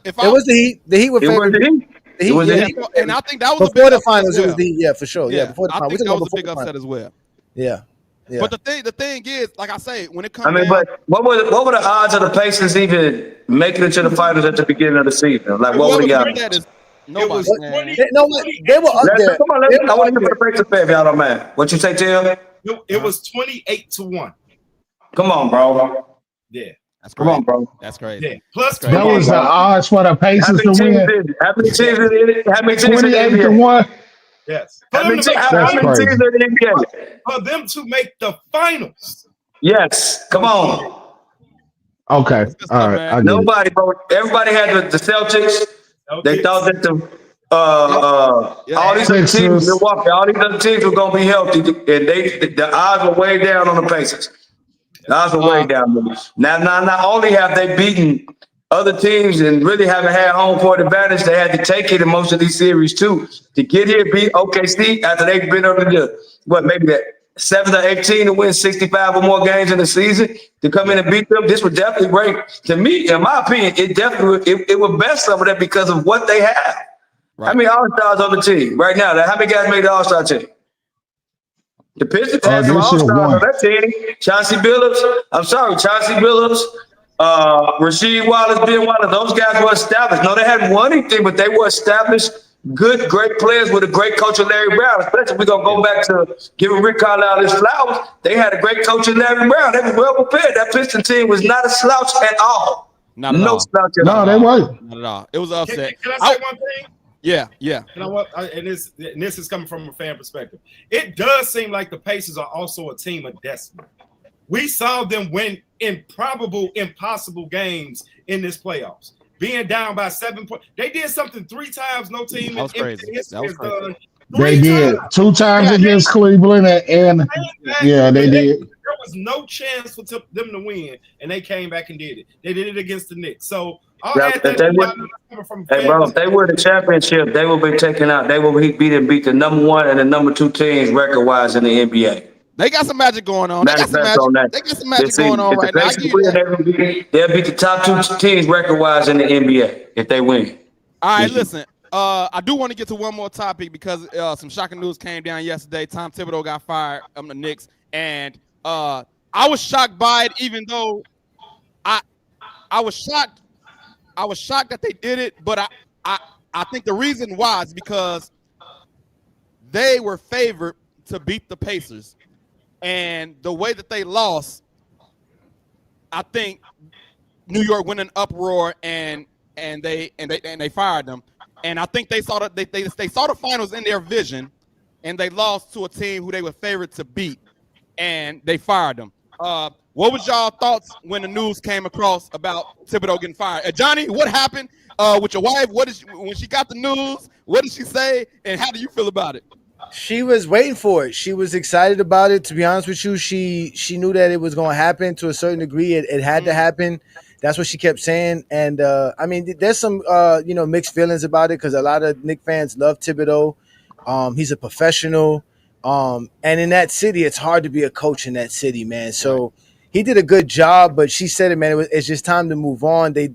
If It was the Heat. The Heat were It was favored. the Heat. The It was the yeah. Heat. and I think that was Before a big the upset finals, as it well. was the Heat. Yeah, for sure. Yeah, before the I finals. think that was a big upset as well. Yeah. Yeah. But the thing is, like I say, when it comes I mean, down, but what were the odds of the Pacers even making it to the finals at the beginning of the season? Like, what were the whoever odds? said that is It nobody. was Man. 20. They, no, they were up there. Come on, They I were want up to hear there. for the Pacers fan if y'all don't mind. What you say, Tim? It was 28-1. Come on, bro. Yeah. That's Come crazy. on, bro. That's crazy. Yeah. Plus That's That was the 28. odds for the How Pacers many to teams win. is it? How many teams is it? How many teams in the 28 to NBA? 1. Yes. How many teams That's in crazy. the NBA? For them to make the finals. Yes. Come on. Okay. Good stuff, All right. man. I get it. Nobody, bro. Everybody had the Celtics. They thought that all these other teams, Sixers. Milwaukee, all these other teams were gonna be healthy, and the odds were way down on the Pacers. The odds were way down. Now, not only have they beaten other teams and really haven't had home court advantage, they had to take it in most of these series too. To get here, beat OKC after they've been over maybe that 7 or 18 to win 65 or more games in the season, to come in and beat them, this would definitely break. To me, in my opinion, it would best some of that because of what they have. Right. How many All-Stars on the team right now? How many guys made the All-Star team? The Pistons had some They should have All-Stars on won. that team. Chauncey Billups, Rasheed Wallace, Ben Wallace, those guys were established. No, they hadn't won anything, but they were established, good, great players with a great coach of Larry Brown. Especially if we're going to go back to giving Rick Carlisle his flowers. They had a great coach in Larry Brown. They were well prepared. That Piston team was not a slouch at all. Not at no all. slouch at No, all. they weren't. Not at all. It was an upset. Can I say one thing? Yeah. You know what? And this is coming from a fan perspective. It does seem like the Pacers are also a team of destiny. We saw them win impossible games in this playoffs. Being down by 7 points. They did something 3 times no team in history has done. They did 2 times against Cleveland and yeah, they did. There was no chance for them to win, and they came back and did it. They did it against the Knicks. So If they win the championship, they will be taken out. They will beat the number 1 and the number 2 teams record-wise in the NBA. They got some magic going on. They got some magic going on right now. They'll beat the top 2 teams record-wise in the NBA if they win. All right, listen. I do want to get to one more topic because some shocking news came down yesterday. Tom Thibodeau got fired from the Knicks, and I was shocked by it, even though I was shocked. I was shocked that they did it, but I think the reason why is because they were favored to beat the Pacers, and the way that they lost, I think New York went in uproar and they fired them. And I think they saw the finals in their vision, and they lost to a team who they were favored to beat, and they fired them. What was y'all thoughts when the news came across about Thibodeau getting fired? Johnny, what happened with your wife? When she got the news? What did she say, and how do you feel about it? She was waiting for it. She was excited about it. To be honest with you, she knew that it was going to happen to a certain degree. It had to happen. That's what she kept saying. And I mean, there's some mixed feelings about it because a lot of Knicks fans love Thibodeau. He's a professional. And in that city, it's hard to be a coach in that city, man. So he did a good job, but she said it, man. It's just time to move on. They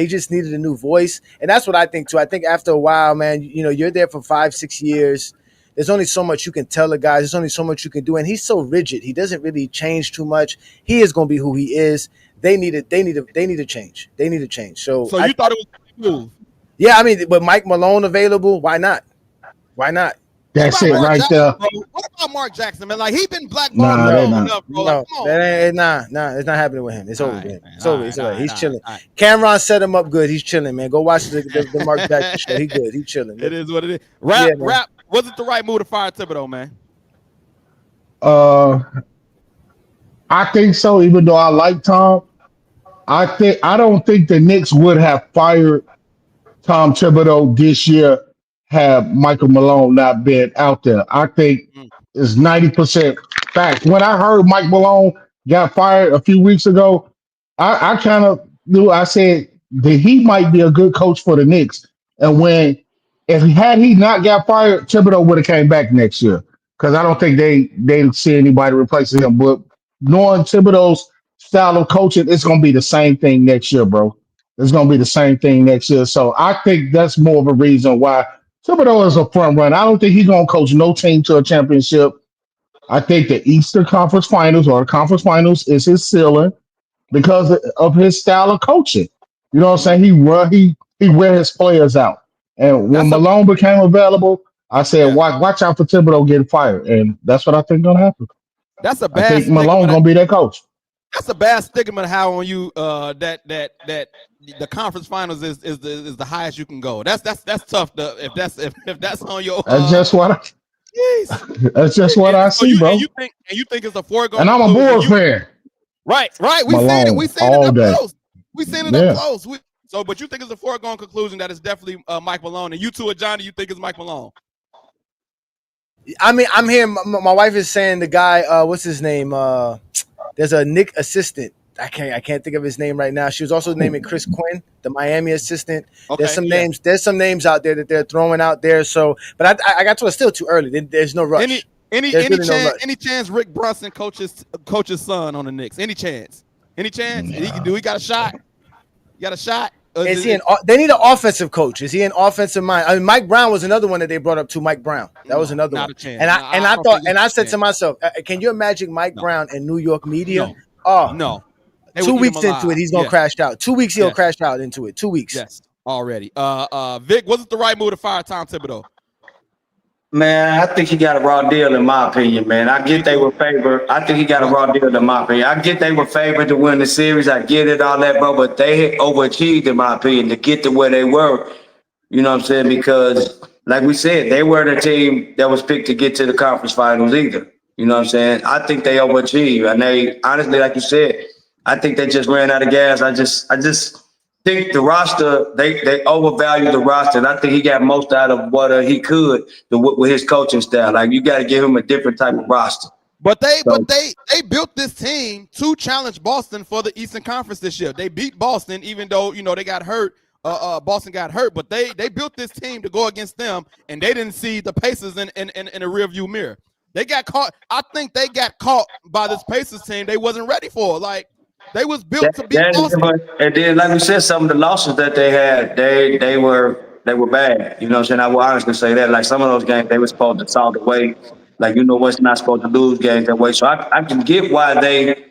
just needed a new voice, and that's what I think too. I think after a while, man, you're there for 5-6 years. There's only so much you can tell the guys. There's only so much you can do, and he's so rigid. He doesn't really change too much. He is going to be who he is. They need a change. They need a change. So you thought it was a move? Yeah, I mean, with Mike Malone available, why not? Why not? That's it right there. What about Mark Jackson, man? Like, he been blackballed enough, bro. Like, come on. It's not happening with him. It's over, man. It's over. It's over. He's chilling. Right. Cameron set him up good. He's chilling, man. Go watch the Mark Jackson show. He good. He's chilling. Man. It is what it is. Rap. Was it the right move to fire Thibodeau, man? I think so. Even though I like Tom, I don't think the Knicks would have fired Tom Thibodeau this year had Michael Malone not been out there. I think it's 90% fact. When I heard Mike Malone got fired a few weeks ago, I kind of knew. I said that he might be a good coach for the Knicks. And if he not got fired, Thibodeau would have came back next year because I don't think they see anybody replacing him. But knowing Thibodeau's style of coaching, it's gonna be the same thing next year, bro. it's going to be the same thing next year. So I think that's more of a reason why Thibodeau is a front runner. I don't think he's going to coach no team to a championship. I think the Eastern Conference Finals or Conference Finals is his ceiling because of his style of coaching. You know what I'm saying? He wear his players out. And when Malone became available, I said, watch out for Thibodeau getting fired. And that's what I think going to happen. That's a I bad think stigma. Malone going to be that coach. That's a bad stigma to have on you. That the conference finals is the highest you can go. That's tough. If that's on your. That's just what. That's just what I see, bro. And you think it's a foregone. And I'm a Bulls fan. Right. We Malone, seen it. We seen all it up day. close. We seen it up close. But you think it's a foregone conclusion that it's definitely Mike Malone, and you too, Johnny, you think it's Mike Malone? I mean, I'm here. My wife is saying the guy. What's his name? There's a Knicks assistant. I can't think of his name right now. She was also naming Chris Quinn, the Miami assistant. Okay, There's some names out there that they're throwing out there. So, but I got told it's still too early. There's no rush. Any chance Rick Brunson coaches son on the Knicks? Any chance? Any chance? He got a shot? You got a shot? They need an offensive coach. Is he an offensive mind? I mean, Mike Brown was another one that they brought up too. Mike Brown. That was another one. Not a chance. And I said to myself, can you imagine Mike Brown in New York media? No. Oh no. 2 weeks into it, he's gonna crash out. 2 weeks he'll crash out into it. 2 weeks. Yes, already. Vic, was it the right move to fire Tom Thibodeau? Man, I think he got a raw deal in my opinion, man. I get they were favored. I think he got a raw deal in my opinion. I get they were favored to win the series. I get it, all that, bro. But they overachieved in my opinion to get to where they were. You know what I'm saying? Because, like we said, they weren't a team that was picked to get to the conference finals either. You know what I'm saying? I think they overachieved. And they, honestly, like you said, I think they just ran out of gas. I just think the roster, they overvalued the roster, and I think he got most out of what he could with his coaching style. Like, you got to give him a different type of roster. But they built this team to challenge Boston for the Eastern Conference this year. They beat Boston, even though they got hurt. Boston got hurt, but they built this team to go against them, and they didn't see the Pacers in a rearview mirror. They got caught. I think they got caught by this Pacers team. They wasn't ready for it. Like, they was built to beat Boston. And then, like we said, some of the losses that they had, they were bad. You know what I'm saying? I will honestly say that. Like, some of those games, they were supposed to solve the way. Like, what's not supposed to lose games that way. So I can get why they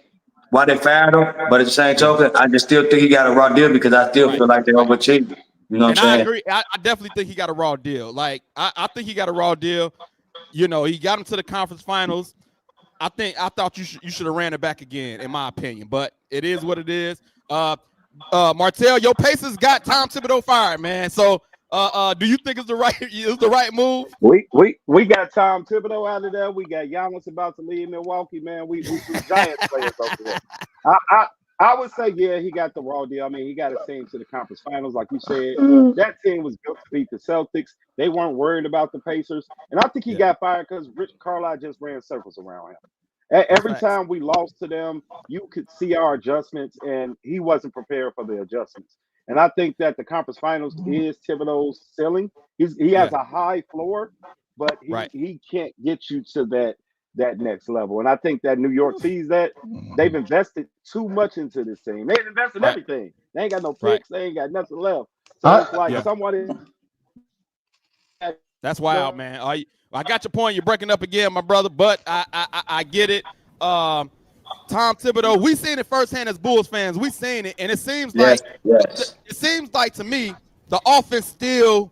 fired him, but at the same token, I just still think he got a raw deal because I still feel like they overachieved. You know what I'm saying? I agree. I definitely think he got a raw deal. Like, I think he got a raw deal. He got him to the conference finals. I thought you should have ran it back again, in my opinion. But it is what it is. Martell, your Pacers got Tom Thibodeau fired, man. So do you think it's the right move? We got Tom Thibodeau out of there. We got Giannis about to leave Milwaukee, man. We Giants players over there. I would say, yeah, he got the raw deal. I mean, he got a team to the conference finals, like you said. That team was built to beat the Celtics. They weren't worried about the Pacers. And I think he got fired because Rich Carlisle just ran circles around him. Every time we lost to them, you could see our adjustments, and he wasn't prepared for the adjustments. And I think that the conference finals is Thibodeau's ceiling. He has a high floor, but he can't get you to that next level. And I think that New York sees that. They've invested too much into this team. They've invested everything. They ain't got no picks. They ain't got nothing left. So it's like somebody. That's wild, man. I got your point. You're breaking up again, my brother, but I get it. Tom Thibodeau, we seen it firsthand as Bulls fans. We seen it, and it seems like to me the offense still.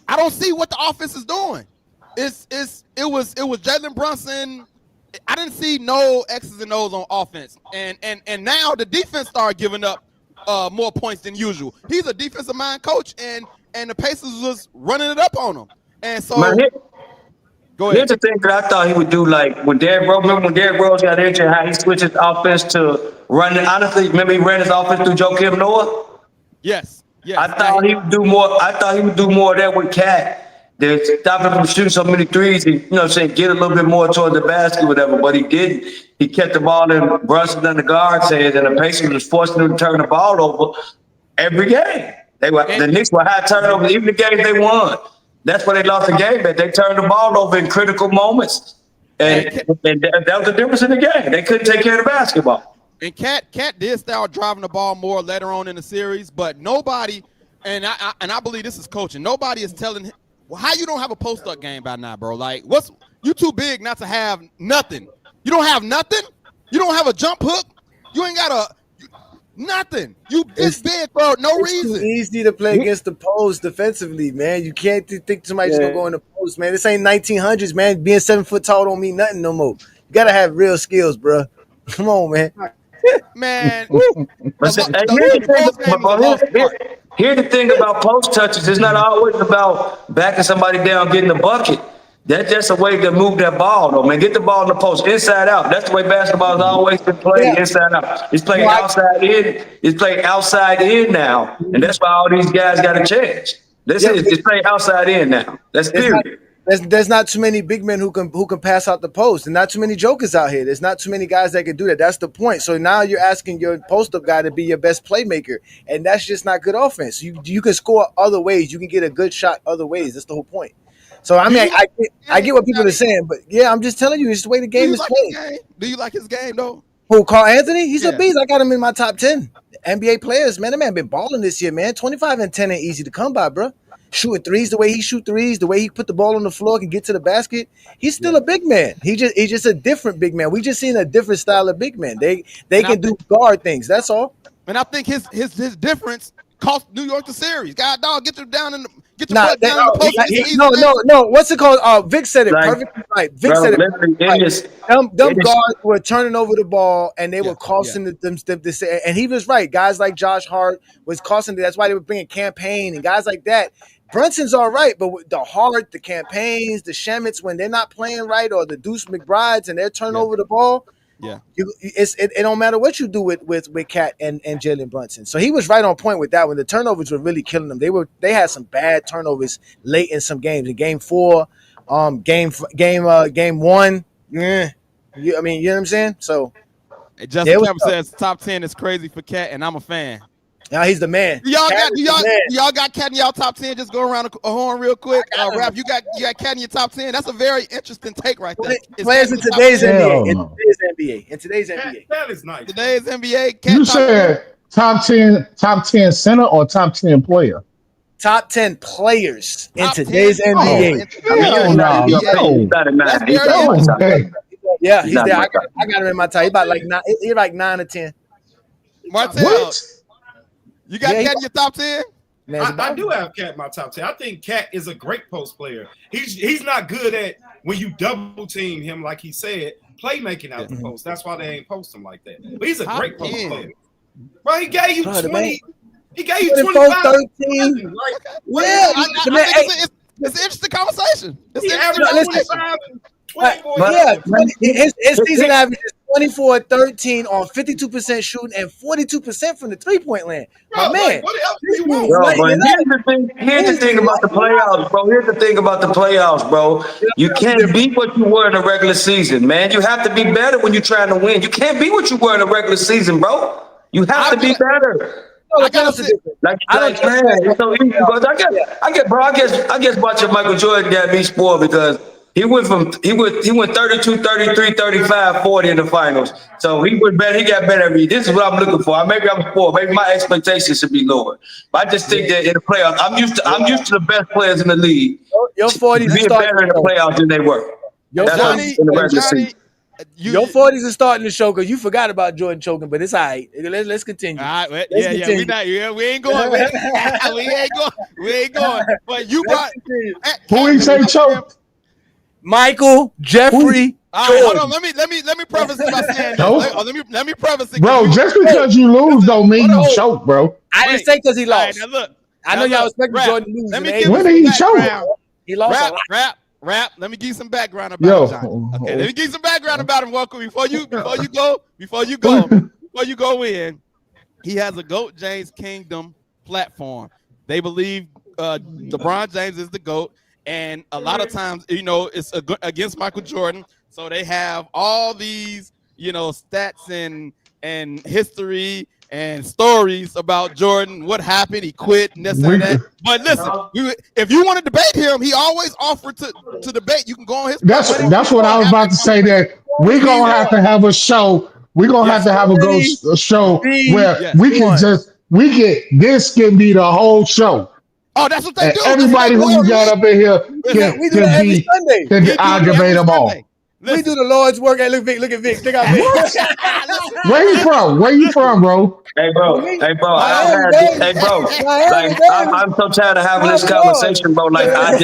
I don't see what the offense is doing. It was Jalen Brunson. I didn't see no X's and O's on offense, and now the defense started giving up more points than usual. He's a defensive mind coach, and the Pacers was running it up on him. And so, go ahead. Here's the thing that I thought he would do, like when Derrick Rose got injured, how he switched his offense to running. Honestly, remember he ran his offense through Joakim Noah? Yes. I thought he would do more. I thought he would do more of that with Cat. They stop him from shooting so many threes. He, get a little bit more toward the basket, whatever. But he didn't. He kept the ball in Brunson and the guard's hands, and the Pacers was forcing him to turn the ball over every game. The Knicks were high turnovers, even the games they won. That's why they lost the game. But they turned the ball over in critical moments, and that was the difference in the game. They couldn't take care of the basketball. And Cat did start driving the ball more later on in the series, but nobody, and I believe this is coaching. Nobody is telling him, well, how you don't have a post up game by now, bro? Like, you too big not to have nothing. You don't have nothing. You don't have a jump hook. You ain't got nothing. You this big for no reason. It's too easy to play against the post defensively, man. You can't think somebody's gonna go in the post, man. This ain't 1900s, man. Being 7 foot tall don't mean nothing no more. You gotta have real skills, bro. Come on, man. Man. Here's the thing about post touches. It's not always about backing somebody down, getting the bucket. That's just a way to move that ball, though, man. Get the ball in the post, inside out. That's the way basketball has always been played, inside out. It's playing outside in. It's playing outside in now, and that's why all these guys got a chance. It's playing outside in now. That's period. There's not too many big men who can pass out the post, and not too many jokers out here. There's not too many guys that can do that. That's the point. So now you're asking your post-up guy to be your best playmaker, and that's just not good offense. You can score other ways. You can get a good shot other ways. That's the whole point. So I mean, I get what people are saying, but yeah, I'm just telling you, it's the way the game is played. Do you like his game though? Who, Carl Anthony? He's a beast. I got him in my top 10 NBA players. Man, that man been balling this year, man. 25 and 10 ain't easy to come by, bro. Shooting threes the way he shoot threes, the way he put the ball on the floor, can get to the basket. He's still a big man. He's just a different big man. We just seen a different style of big man. They can do guard things. That's all. And I think his difference cost New York the series. God dog, get them down in the butt down in the post. No. What's it called? Vic said it perfectly right. Vic said it right. Them guards were turning over the ball and they were costing them to say. And he was right. Guys like Josh Hart was costing. That's why they were bringing Campaign and guys like that. Brunson's all right, but with the Hart, the Campaigns, the Shemits, when they're not playing right, or the Deuce McBrides and they're turning over the ball, it don't matter what you do with Cat and Jalen Brunson. So he was right on point with that one. The turnovers were really killing them. They had some bad turnovers late in some games. In game 4, game 1. Yeah, I mean, you know what I'm saying? So Justin Kemp says top 10 is crazy for Cat, and I'm a fan. Now he's the man. Y'all got Cat in y'all top 10? Just go around a horn real quick. Raph, you got Cat in your top 10? That's a very interesting take right there. Players in today's NBA. In today's NBA. That is nice. Today's NBA. You said top 10 center or top 10 player? Top 10 players in today's NBA. Yeah, he's there. I got him in my top. He's about like 9 or 10. Martell. You got Cat in your top 10? I do have Cat in my top 10. I think Cat is a great post player. He's not good at when you double team him, like he said, playmaking out the post. That's why they ain't post him like that. But he's a great post player. Bro, he gave you 20. He gave you 25. 13. It's an interesting conversation. He averaged 25 and 24. His season average is 24-13 on 52% shooting and 42% from the 3-point land. Bro, man, what else do you want? Bro, but here's the thing about the playoffs, bro. Here's the thing about the playoffs, bro. You can't be what you were in the regular season, man. You have to be better when you're trying to win. You can't be what you were in the regular season, bro. You have to be better. I guess watching Michael Jordan got me spoiled because he went 32, 33, 35, 40 in the finals. So he was better. He got better every year. This is what I'm looking for. Maybe I'm spoiled. Maybe my expectations should be lower. But I just think that in the playoffs, I'm used to the best players in the league. Your 40s being better in the playoffs than they were. Your 40s are starting to show because you forgot about Jordan choking, but it's all right. Let's continue. All right, we ain't going. We ain't going. But you got who he say choked? Michael Jeffrey. All right, hold on. Let me preface it by saying this. Let me preface it. Bro, just because you lose don't mean you choke, bro. I didn't say because he lost. Right, now look, I know y'all expect Jordan to lose. When did he choke? He lost. Rap. Let me give you some background about him, Johnny. Okay, let me give you some background about him. Welcome before you go in. He has a GOAT James Kingdom platform. They believe LeBron James is the GOAT, and a lot of times, it's against Michael Jordan. So they have all these, stats and history and stories about Jordan, what happened, he quit, and this and that. But listen, if you want to debate him, he always offered to debate. You can go on his. That's what I was about to say. That we're gonna have to have a show We're gonna have to have a show where this can be the whole show. Oh, that's what they And do. everybody who you got up in here We do that every Sunday. can aggravate them all. We do the Lord's work. Hey, look at Vic. Check out Vic. Where you from, bro? Hey, bro. Like, I'm so tired of having this conversation, bro. Like, I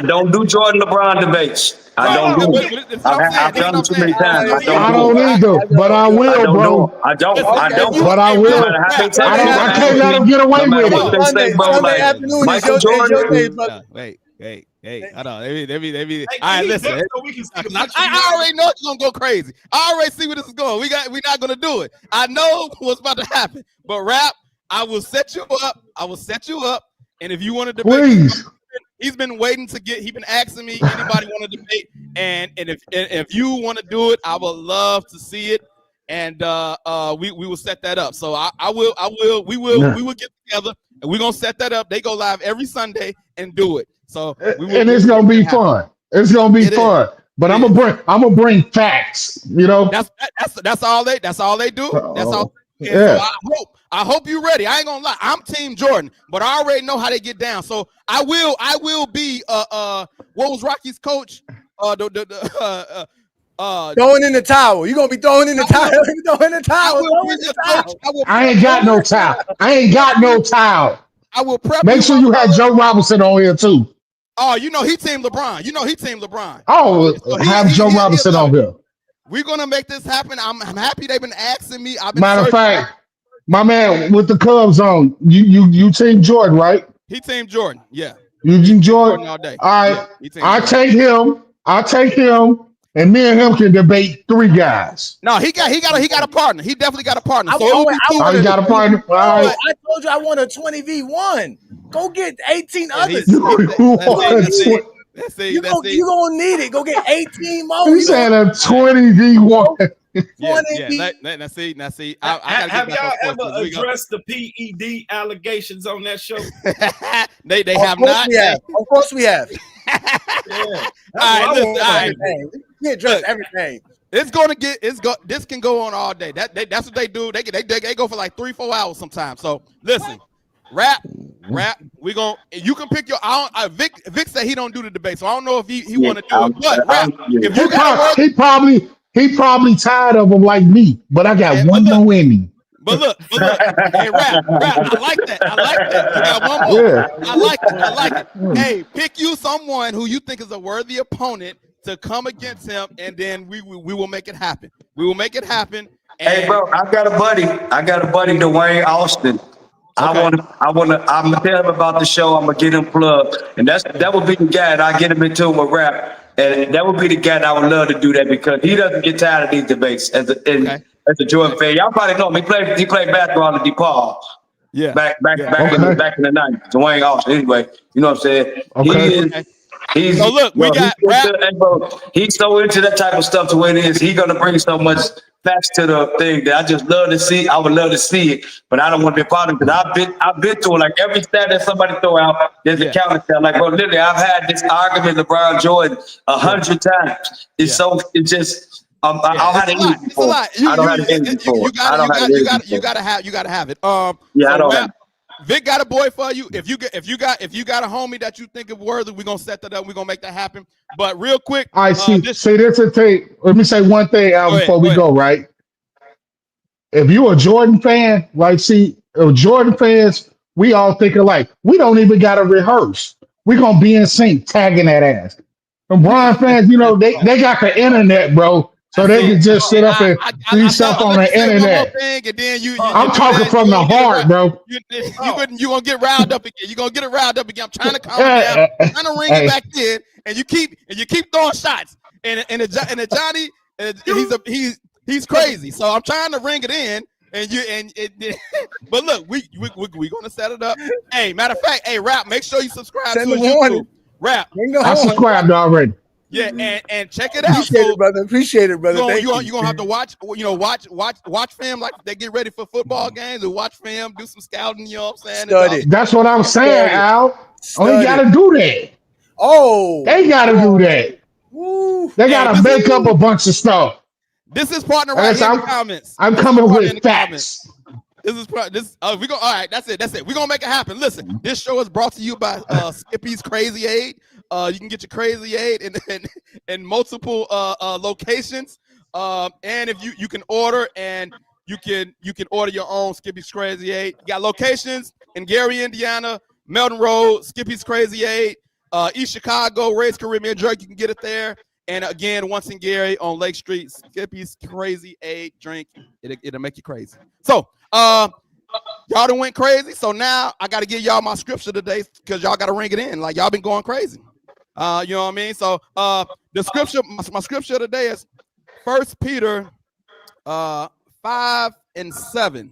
don't do Jordan LeBron debates. I don't do it. I've done it too many times. I don't either, but I will, bro. I don't. But I will. I can't let him get away with it. Sunday afternoon is your day, brother. Hey, hold on. All right, listen. I already know it's gonna go crazy. I already see where this is going. We're not gonna do it. I know what's about to happen. But Rap, I will set you up. And if you want to debate, please. He's been waiting to get. He's been asking me anybody want to debate, and if you want to do it, I would love to see it, and we will set that up. So we will get together and we're gonna set that up. They go live every Sunday and do it. So and it's gonna be fun. It's gonna be fun. But I'm gonna bring facts. You know, that's all they do. That's all. Yeah. So I hope you're ready. I ain't gonna lie. I'm Team Jordan, but I already know how they get down. So I will be what was Rocky's coach? Throwing in the towel. You're gonna be throwing in the towel. I ain't got no towel. I will prep. Make sure you have Joe Robinson on here too. Oh, you know he Team LeBron. Oh, so have Joe Robinson on here. We're gonna make this happen. I'm happy they've been asking me. Matter of fact, my man with the Cubs on, you Team Jordan, right? He Team Jordan, yeah. You Team Jordan all day. All right, I take him, and me and him can debate 3 guys. No, he got a partner. He definitely got a partner. He got a partner. All right. I told you I want a 20v1. Go get 18 others. You gonna need it. Go get 18 more. He said a 20v1. Now see. Have y'all ever addressed the PED allegations on that show? they have not. Of course we have. Yeah. All right. We address everything. This can go on all day. That's what they do. They go for like 3-4 hours sometimes. So listen, rap. You can pick your. Vic said he don't do the debate, so I don't know if he want to do it. But rap, if you got he probably tired of them like me. But I got one more in me. But look, hey, rap, I like that. You got one more. Yeah. I like it. Hey, pick you someone who you think is a worthy opponent to come against him, and then we will make it happen. We will make it happen. Hey, bro, I got a buddy, Dwayne Austin. Okay. I'm gonna tell him about the show. I'm gonna get him plugged, and that would be the guy that I get him into with rap, and that would be the guy that I would love to do that because he doesn't get tired of these debates. As a Jordan fan, y'all probably know him. He played basketball at DePaul. Yeah, back in the 90s. Dwayne Austin. Anyway, you know what I'm saying? Okay. He's so so into that type of stuff to where it is. He's gonna bring so much facts to the thing that I just love to see. I would love to see it, but I don't want to be part of it because I've been to it. Like every stat that somebody throw out, there's a counter stat. Like, bro, literally, I've had this argument with LeBron Jordan 100 times. It's just. I'll have it easy for it. I don't have it easy for it. You gotta have it. I don't have it. Vic got a boy for you. If you got a homie that you think is worthy, we're gonna set that up. We're gonna make that happen. But real quick, I see. Say this a thing. Let me say one thing before we go. Right. If you're a Jordan fan, Jordan fans, we all think alike. We don't even gotta rehearse. We're gonna be in sync, tagging that ass. And Bron fans, they got the internet, bro. So they can just sit up and do stuff on the internet. I'm talking from the heart, bro. You're gonna get riled up again. You're gonna get it riled up again. I'm trying to calm down. I'm trying to ring it back in, and you keep throwing shots. And Johnny, he's crazy. So I'm trying to ring it in. But look, we gonna set it up. Hey, matter of fact, hey, Rap, make sure you subscribe to his YouTube. Rap, I subscribed already. Yeah, and check it out. Appreciate it, brother. You're gonna have to watch film like they get ready for football games and watch film, do some scouting. You know what I'm saying? That's what I'm saying, Al. Oh, you gotta do that. Oh, they gotta do that. They gotta make up a bunch of stuff. This is partner right here in the comments. I'm coming with facts. This is we go. All right, that's it. We're gonna make it happen. Listen, this show is brought to you by Skippy's Crazy Aid. You can get your Crazy Aid in multiple locations. And if you can order, and you can order your own Skippy's Crazy Aid. You got locations in Gary, Indiana, Melton Road, Skippy's Crazy Aid, East Chicago, Ray's Caribbean Drink. You can get it there. And again, once in Gary on Lake Street, Skippy's Crazy Aid drink. It'll make you crazy. So, y'all done went crazy. So now I got to give y'all my scripture today because y'all got to ring it in. Like y'all been going crazy. You know what I mean? So the scripture, my scripture today is 1 Peter 5:7.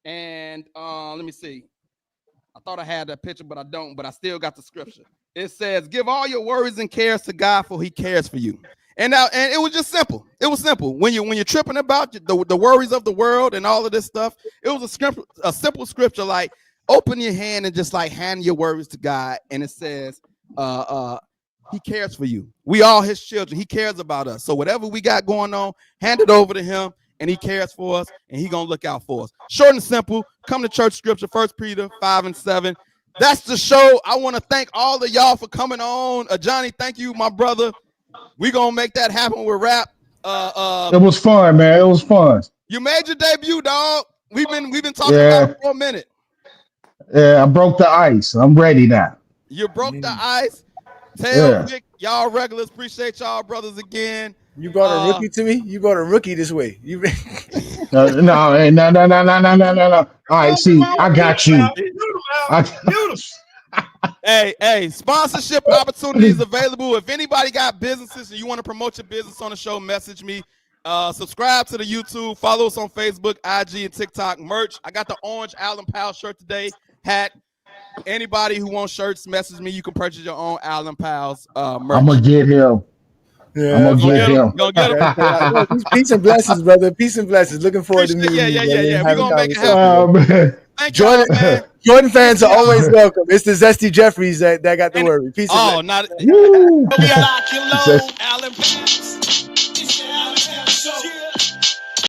And let me see. I thought I had that picture, but I don't. But I still got the scripture. It says, "Give all your worries and cares to God, for He cares for you." And it was just simple. It was simple. When you're tripping about the worries of the world and all of this stuff, it was a simple scripture like open your hand and just like hand your worries to God. And it says, He cares for you. We all His children. He cares about us. So whatever we got going on, hand it over to Him, and He cares for us, and He gonna look out for us. Short and simple. Come to church scripture, 1 Peter 5:7. That's the show. I want to thank all of y'all for coming on. Johnny, thank you, my brother. We're gonna make that happen with rap. It was fun, man. It was fun. You made your debut, dog. We've been talking about it for a minute. Yeah, I broke the ice. I'm ready now. You broke the ice. Tail, Vic, y'all regulars. Appreciate y'all, brothers, again. You brought a rookie to me. You brought a rookie this way. You no. All right, see, I got you. Hey, sponsorship opportunities available. If anybody got businesses and you want to promote your business on the show, message me. Subscribe to the YouTube. Follow us on Facebook, IG, and TikTok. Merch. I got the orange Allen Powell shirt today. Hat. Anybody who wants shirts, message me. You can purchase your own Allen Powell's merch. I'm gonna get him. Yeah, I'm gonna get him. Gonna get him. Peace and blessings, brother. Peace and blessings. Looking forward to meeting you. Yeah. We're gonna make it happen. Jordan fans are always welcome. It's the Zesty Jeffries that got the word. Peace and blessings. Not. We lock and load, Allen Powell.